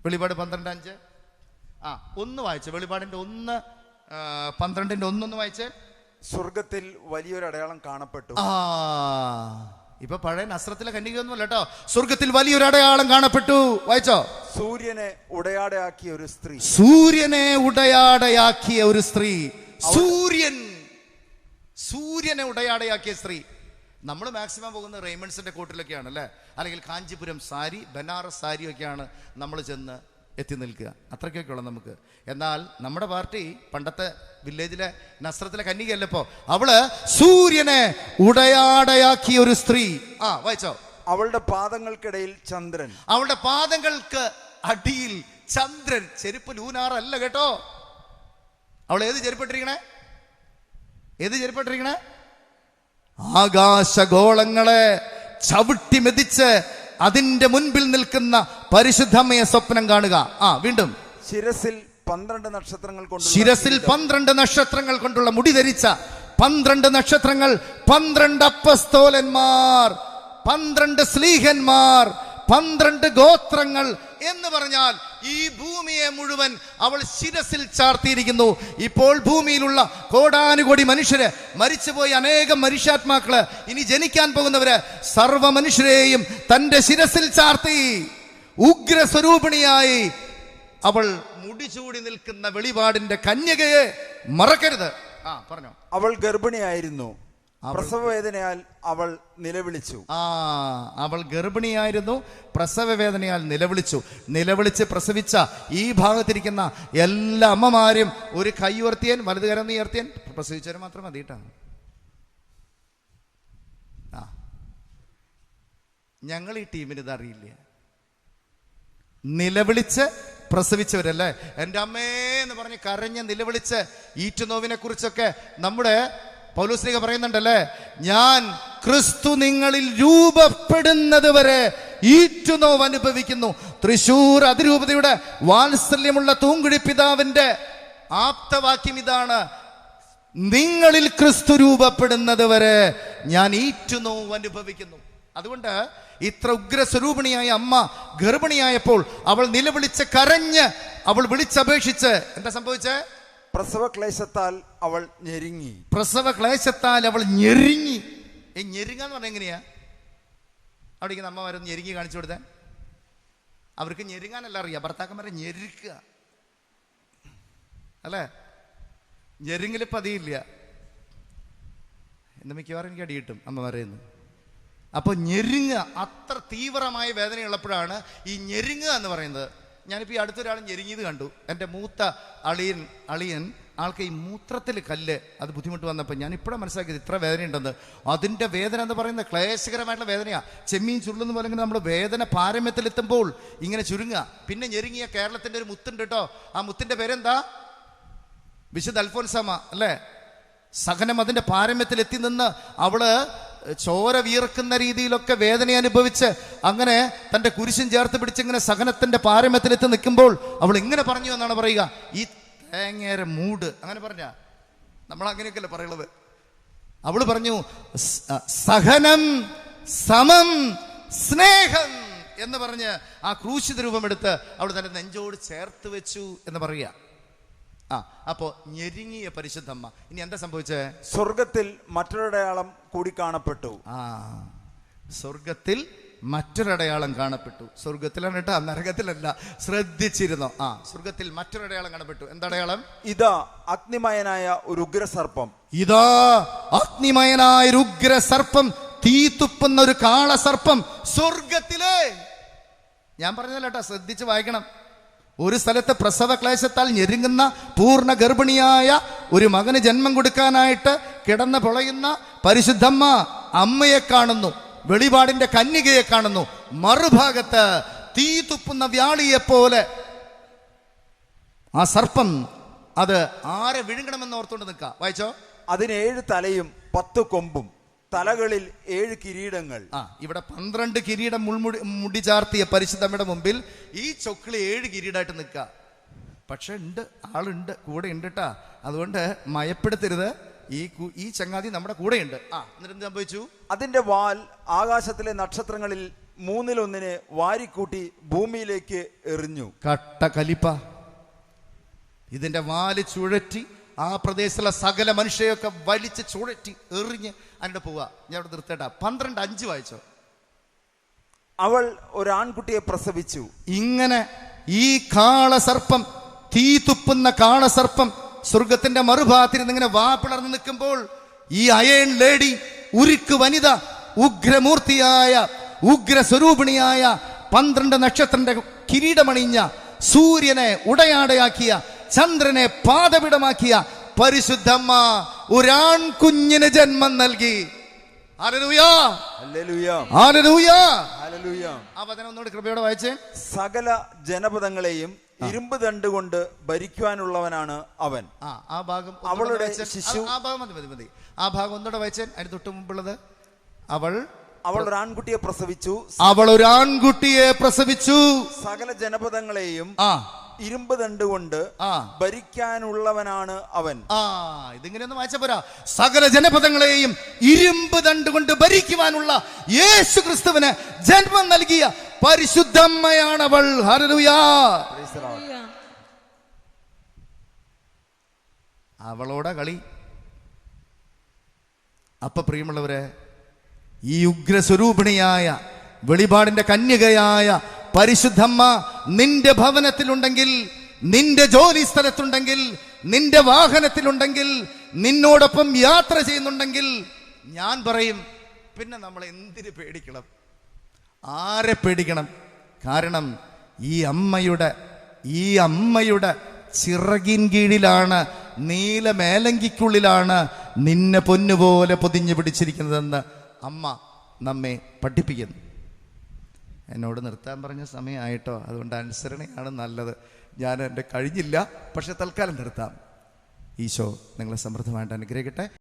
വെളിപാട് 12:5 ഒന്ന് വായിച്ചു. വെളിപാടിൻ്റെ 12:1 വായിച്ചേ. സ്വർഗത്തിൽ വലിയൊരു അടയാളം കാണപ്പെട്ടു. ഇപ്പൊ പഴയ നസ്രത്തിലെ കന്യകയൊന്നുമല്ല കേട്ടോ. സ്വർഗത്തിൽ വലിയൊരു അടയാളം കാണപ്പെട്ടു. വായിച്ചോ. സൂര്യനെ ഉടയാടയാക്കിയ ഒരു സ്ത്രീ. സൂര്യനെ ഉടയാടയാക്കിയ ഒരു സ്ത്രീ. സൂര്യനെ ഉടയാടയാക്കിയ സ്ത്രീ. നമ്മൾ മാക്സിമം പോകുന്ന റെയ്മണ്ട്സിന്റെ കോട്ടിലൊക്കെയാണ്, അല്ലേ? അല്ലെങ്കിൽ കാഞ്ചീപുരം സാരി, ബനാറസ് സാരിയൊക്കെയാണ് നമ്മൾ ചെന്ന് എത്തി നിൽക്കുക. അത്രയ്ക്കൊക്കെ ഉള്ള നമുക്ക്. എന്നാൽ നമ്മുടെ പാർട്ടി പണ്ടത്തെ വില്ലേജിലെ നസ്രത്തിലെ കന്യകയല്ലപ്പോ. അവള് സൂര്യനെ ഉടയാടയാക്കിയ ഒരു സ്ത്രീ. വായിച്ചോ. അവളുടെ പാദങ്ങൾക്കിടയിൽ ചന്ദ്രൻ. അവളുടെ പാദങ്ങൾക്ക് അടിയിൽ ചന്ദ്രൻ. ചെരുപ്പ് ലൂനാറല്ല കേട്ടോ. അവൾ ഏത് ചെരുപ്പിട്ടിരിക്കണേ? ആകാശഗോളങ്ങളെ ചവിട്ടി മെതിച്ച് അതിന്റെ മുൻപിൽ നിൽക്കുന്ന പരിശുദ്ധമ്മയെ സ്വപ്നം കാണുക. വീണ്ടും ശിരസിൽ 12 നക്ഷത്രങ്ങൾ കൊണ്ടുള്ള മുടി ധരിച്ച 12 നക്ഷത്രങ്ങൾ, 12 അപ്പസ്തോലന്മാർ, 12 സ്ലീഹന്മാർ, 12 ഗോത്രങ്ങൾ എന്ന് പറഞ്ഞാൽ ഈ ഭൂമിയെ മുഴുവൻ അവൾ ശിരസിൽ ചാർത്തിയിരിക്കുന്നു. ഇപ്പോൾ ഭൂമിയിലുള്ള കോടാനുകോടി മനുഷ്യര്, മരിച്ചുപോയി അനേകം മനുഷ്യാത്മാക്കള്, ഇനി ജനിക്കാൻ പോകുന്നവര്, സർവ മനുഷ്യരെയും തന്റെ ശിരസിൽ ചാർത്തി ഉഗ്രസ്വരൂപിണിയായി അവൾ മുടിചൂടി നിൽക്കുന്ന വെളിപാടിന്റെ കന്യകയെ മറക്കരുത്. പറഞ്ഞോ. അവൾ ഗർഭിണിയായിരുന്നു, പ്രസവവേദനയാൽ അവൾ നിലവിളിച്ചു. അവൾ ഗർഭിണിയായിരുന്നു, പ്രസവവേദനയാൽ നിലവിളിച്ച് പ്രസവിച്ച ഈ ഭാഗത്തിരിക്കുന്ന എല്ലാ അമ്മമാരും ഒരു കൈ ഉയർത്തിയൻ, വലത് കരം ഉയർത്തിയൻ. പ്രസവിച്ചവരെ മാത്രം മതി കേട്ടോ. ഞങ്ങൾ ഈ ടീമിന് ഇത് അറിയില്ല. നിലവിളിച്ച് പ്രസവിച്ചവരല്ലേ, എൻ്റെ അമ്മേ എന്ന് പറഞ്ഞ് കരഞ്ഞ് നിലവിളിച്ച് ഈറ്റുനോവിനെ കുറിച്ചൊക്കെ നമ്മുടെ പൗലോസ്ലീഹ പറയുന്നുണ്ടല്ലേ, ഞാൻ ക്രിസ്തു നിങ്ങളിൽ രൂപപ്പെടുന്നത് വരെ ഈറ്റുനോവ് അനുഭവിക്കുന്നു. തൃശൂർ അതിരൂപതയുടെ വാത്സല്യമുള്ള തൂങ്കുഴി പിതാവിന്റെ ആപ്തവാക്യം ഇതാണ്, നിങ്ങളിൽ ക്രിസ്തു രൂപപ്പെടുന്നത് വരെ ഞാൻ ഈറ്റുനോവ് അനുഭവിക്കുന്നു. അതുകൊണ്ട് ഇത്ര ഉഗ്രസ്വരൂപിണിയായ അമ്മ ഗർഭിണിയായപ്പോൾ അവൾ നിലവിളിച്ച് കരഞ്ഞ് അവൾ വിളിച്ചപേക്ഷിച്ച് എന്താ സംഭവിച്ചേ? പ്രസവക്ലേശത്താൽ അവൾ ഞെരുങ്ങി. പ്രസവക്ലേശത്താൽ അവൾ ഞെരുങ്ങി. ഈ ഞെരുങ്ങാന്ന് പറഞ്ഞാൽ എങ്ങനെയാ? അവിടേക്ക് അമ്മമാരൊന്ന് ഞെരുങ്ങി കാണിച്ചു കൊടുത്തേ. അവർക്ക് ഞെരുങ്ങാനല്ല അറിയാം, ഭർത്താക്കന്മാരെ ഞെരുക്കുക അല്ലേ? ഞെരുങ്ങിൽ പതിയില്ല എന്ന് മിക്കവാറും എനിക്ക് അടി കിട്ടും അമ്മമാരെന്ന്. അപ്പോൾ ഞെരുങ്ങുക, അത്ര തീവ്രമായ വേദനയുള്ളപ്പോഴാണ് ഈ ഞെരുങ്ങുക എന്ന് പറയുന്നത്. ഞാനിപ്പോൾ ഈ അടുത്തൊരാൾ ഞെരുങ്ങിയത് കണ്ടു. എൻ്റെ മൂത്ത അളിയൻ ആൾക്ക് ഈ മൂത്രത്തിൽ കല്ല് അത് ബുദ്ധിമുട്ട് വന്നപ്പോൾ ഞാൻ ഇപ്പോഴാണ് മനസ്സിലാക്കിയത് ഇത്ര വേദനയുണ്ടെന്ന്. അതിൻ്റെ വേദന എന്ന് പറയുന്നത് ക്ലേശകരമായിട്ടുള്ള വേദനയാണ്. ചെമ്മീൻ ചുരുളുന്ന പോലെ ഇങ്ങനെ നമ്മൾ വേദന പാരമ്യത്തിലെത്തുമ്പോൾ ഇങ്ങനെ ചുരുങ്ങുക. പിന്നെ ഞെരുങ്ങിയ കേരളത്തിൻ്റെ ഒരു മുത്തുണ്ട് കേട്ടോ. ആ മുത്തിൻ്റെ പേരെന്താ? വിശുദ്ധ അൽഫോൻസാമ അല്ലേ? സഹനം അതിൻ്റെ പാരമ്യത്തിലെത്തി നിന്ന് അവള് ചോര വീർക്കുന്ന രീതിയിലൊക്കെ വേദന അനുഭവിച്ച് അങ്ങനെ തൻ്റെ കുരിശും ചേർത്ത് പിടിച്ചിങ്ങനെ സഹനത്തിന്റെ പാരമ്യത്തിലെത്തി നിൽക്കുമ്പോൾ അവൾ ഇങ്ങനെ പറഞ്ഞു എന്നാണ് പറയുക, ഈ തേങ്ങേരെ മൂട്. അങ്ങനെ പറഞ്ഞ നമ്മൾ അങ്ങനെയൊക്കെയല്ലേ പറയുള്ളത്. അവള് പറഞ്ഞു, സഹനം സമം സ്നേഹം എന്ന് പറഞ്ഞ് ആ ക്രൂശിത രൂപമെടുത്ത് അവൾ തന്റെ നെഞ്ചോട് ചേർത്ത് വെച്ചു എന്ന് പറയുക. അപ്പോ ഞെരുങ്ങിയ പരിശുദ്ധമ്മ. ഇനി എന്താ സംഭവിച്ചേ? സ്വർഗത്തിൽ മറ്റൊരടയാളം കൂടി കാണപ്പെട്ടു. സ്വർഗത്തിൽ മറ്റൊരടയാളം കാണപ്പെട്ടു. സ്വർഗത്തിലാണ് കേട്ടോ, നരകത്തിലല്ല. ശ്രദ്ധിച്ചിരുന്നോ? സ്വർഗത്തിൽ മറ്റൊരടയാളം കാണപ്പെട്ടു. എന്തടയാളം? ഇതാ അഗ്നിമയനായ ഒരു ഉഗ്രസർപ്പം. ഇതാ അഗ്നിമയനായ ഒരു ഉഗ്രസർപ്പം, തീ തുപ്പുന്ന ഒരു കാളസർപ്പം സ്വർഗത്തിലെ. ഞാൻ പറഞ്ഞല്ലോ കേട്ടോ, ശ്രദ്ധിച്ച് വായിക്കണം. ഒരു സ്ഥലത്ത് പ്രസവ ക്ലേശത്താൽ ഞെരുങ്ങുന്ന പൂർണ്ണ ഗർഭിണിയായ ഒരു മകന് ജന്മം കൊടുക്കാനായിട്ട് കിടന്ന് പൊളയുന്ന പരിശുദ്ധമ്മ അമ്മയെ കാണുന്നു, വെളിപാടിന്റെ കന്യകയെ കാണുന്നു. മറുഭാഗത്ത് തീ തുപ്പുന്ന വ്യാളിയെ പോലെ ആ സർപ്പം അത് ആരെ വിഴുങ്ങണമെന്ന് ഓർത്തുകൊണ്ട് നിൽക്കുക. വായിച്ചോ. അതിന് 7 തലയും 10 കൊമ്പും, തലകളിൽ 7 കിരീടങ്ങൾ. ഇവിടെ 12 കിരീടം മുടി ചാർത്തിയ പരിശുദ്ധമ്മയുടെ മുമ്പിൽ ഈ ചൊക്കിളി 7 കിരീടമായിട്ട് നിൽക്കുക. പക്ഷെ ഉണ്ട്, ആളുണ്ട്, കൂടെ ഉണ്ട് കേട്ടാ. അതുകൊണ്ട് മയപ്പെടുത്തരുത്. ഈ ചങ്ങാതി നമ്മുടെ കൂടെയുണ്ട്. എന്നിട്ട് എന്ത് സംഭവിച്ചു? അതിന്റെ വാൽ ആകാശത്തിലെ നക്ഷത്രങ്ങളിൽ 1/3 വാരിക്കൂട്ടി ഭൂമിയിലേക്ക് എറിഞ്ഞു. കട്ട കലിപ്പ. ഇതിന്റെ വാല് ചുഴറ്റി ആ പ്രദേശത്തുള്ള സകല മനുഷ്യയൊക്കെ വലിച്ച് ചുഴറ്റി എറിഞ്ഞ് അതിൻ്റെ പോവുക. ഞാൻ ഇവിടെ നിർത്തേട്ടാ. 12:5 വായിച്ചോ. അവൾ ഒരു ആൺകുട്ടിയെ പ്രസവിച്ചു. ഇങ്ങനെ ഈ കാളസർപ്പം, തീ തുപ്പുന്ന കാളസർപ്പം സ്വർഗത്തിന്റെ മറുഭാഗത്തിരുന്ന് ഇങ്ങനെ വാ പിളർന്ന് നിൽക്കുമ്പോൾ ഈ അയൺ ലേഡി, ഉരുക്ക് വനിത, ഉഗ്രമൂർത്തിയായ ഉഗ്രസ്വരൂപിണിയായ 12 നക്ഷത്രന്റെ കിരീടമണിഞ്ഞ, സൂര്യനെ ഉടയാടയാക്കിയ, ചന്ദ്രനെ പാദപിടമാക്കിയ പരിശുദ്ധമ്മ ഒരാൺ കുഞ്ഞിന് ജന്മം നൽകി. ഹല്ലേലൂയാ, ഹല്ലേലൂയാ, ഹല്ലേലൂയാ, ഹല്ലേലൂയാ. ആ വചനം ഒന്നുകൂടി കൃപയോടെ വായിച്ചേ. സകല ജനപദങ്ങളെയും ഇരുമ്പ് ദണ്ട് കൊണ്ട് ഭരിക്കുവാനുള്ളവനാണ് അവൻ. ആ ഭാഗം അവളുടെ ശിശു. ആ ഭാഗം മതി. ആ ഭാഗം ഒന്നുകൂടെ വായിച്ചേൻ. അതിന് തൊട്ട് മുമ്പുള്ളത്. അവൾ ഒരു ആൺകുട്ടിയെ പ്രസവിച്ചു. അവൾ ഒരു ആൺകുട്ടിയെ പ്രസവിച്ചു. സകല ജനപദങ്ങളെയും ഇരുമ്പ് ദണ്ട് കൊണ്ട് ഭരിക്കാനുള്ളവനാണ് അവൻ. ഇതിങ്ങനെയൊന്നും വായിച്ച പോരാ. സകല ജനപദങ്ങളെയും ഇരുമ്പ് ദണ്ട് കൊണ്ട് ഭരിക്കുവാനുള്ള യേശു ക്രിസ്തുവിന് ജന്മം നൽകിയ പരിശുദ്ധമ്മയാണവൾ. ഹല്ലേലൂയാ. Praise the Lord. അവളോടെ കളി. അപ്പൊ പ്രിയമുള്ളവരെ, ഈ ഉഗ്രസ്വരൂപിണിയായ വെളിപാടിന്റെ കന്യകയായ പരിശുദ്ധമ്മ നിന്റെ ഭവനത്തിലുണ്ടെങ്കിൽ, നിന്റെ ജോലി സ്ഥലത്തുണ്ടെങ്കിൽ, നിന്റെ വാഹനത്തിലുണ്ടെങ്കിൽ, നിന്നോടൊപ്പം യാത്ര ചെയ്യുന്നുണ്ടെങ്കിൽ, ഞാൻ പറയും, പിന്നെ നമ്മൾ എന്തിനു പേടിക്കണം? ആരെ പേടിക്കണം? കാരണം ഈ അമ്മയുടെ ചിറകിൻ കീഴിലാണ്, നീല മേലങ്കിക്കുള്ളിലാണ് നിന്നെ പൊന്നുപോലെ പൊതിഞ്ഞു പിടിച്ചിരിക്കുന്നതെന്ന് അമ്മ നമ്മെ പഠിപ്പിക്കുന്നു. എന്നോട് നിർത്താൻ പറഞ്ഞ സമയമായിട്ടോ, അതുകൊണ്ട് അനുസരണയാണ് നല്ലത്. ഞാൻ എൻ്റെ കഴിഞ്ഞില്ല, പക്ഷെ തൽക്കാലം നിർത്താം. ഈശോ നിങ്ങളെ സമൃദ്ധമായിട്ട് അനുഗ്രഹിക്കട്ടെ.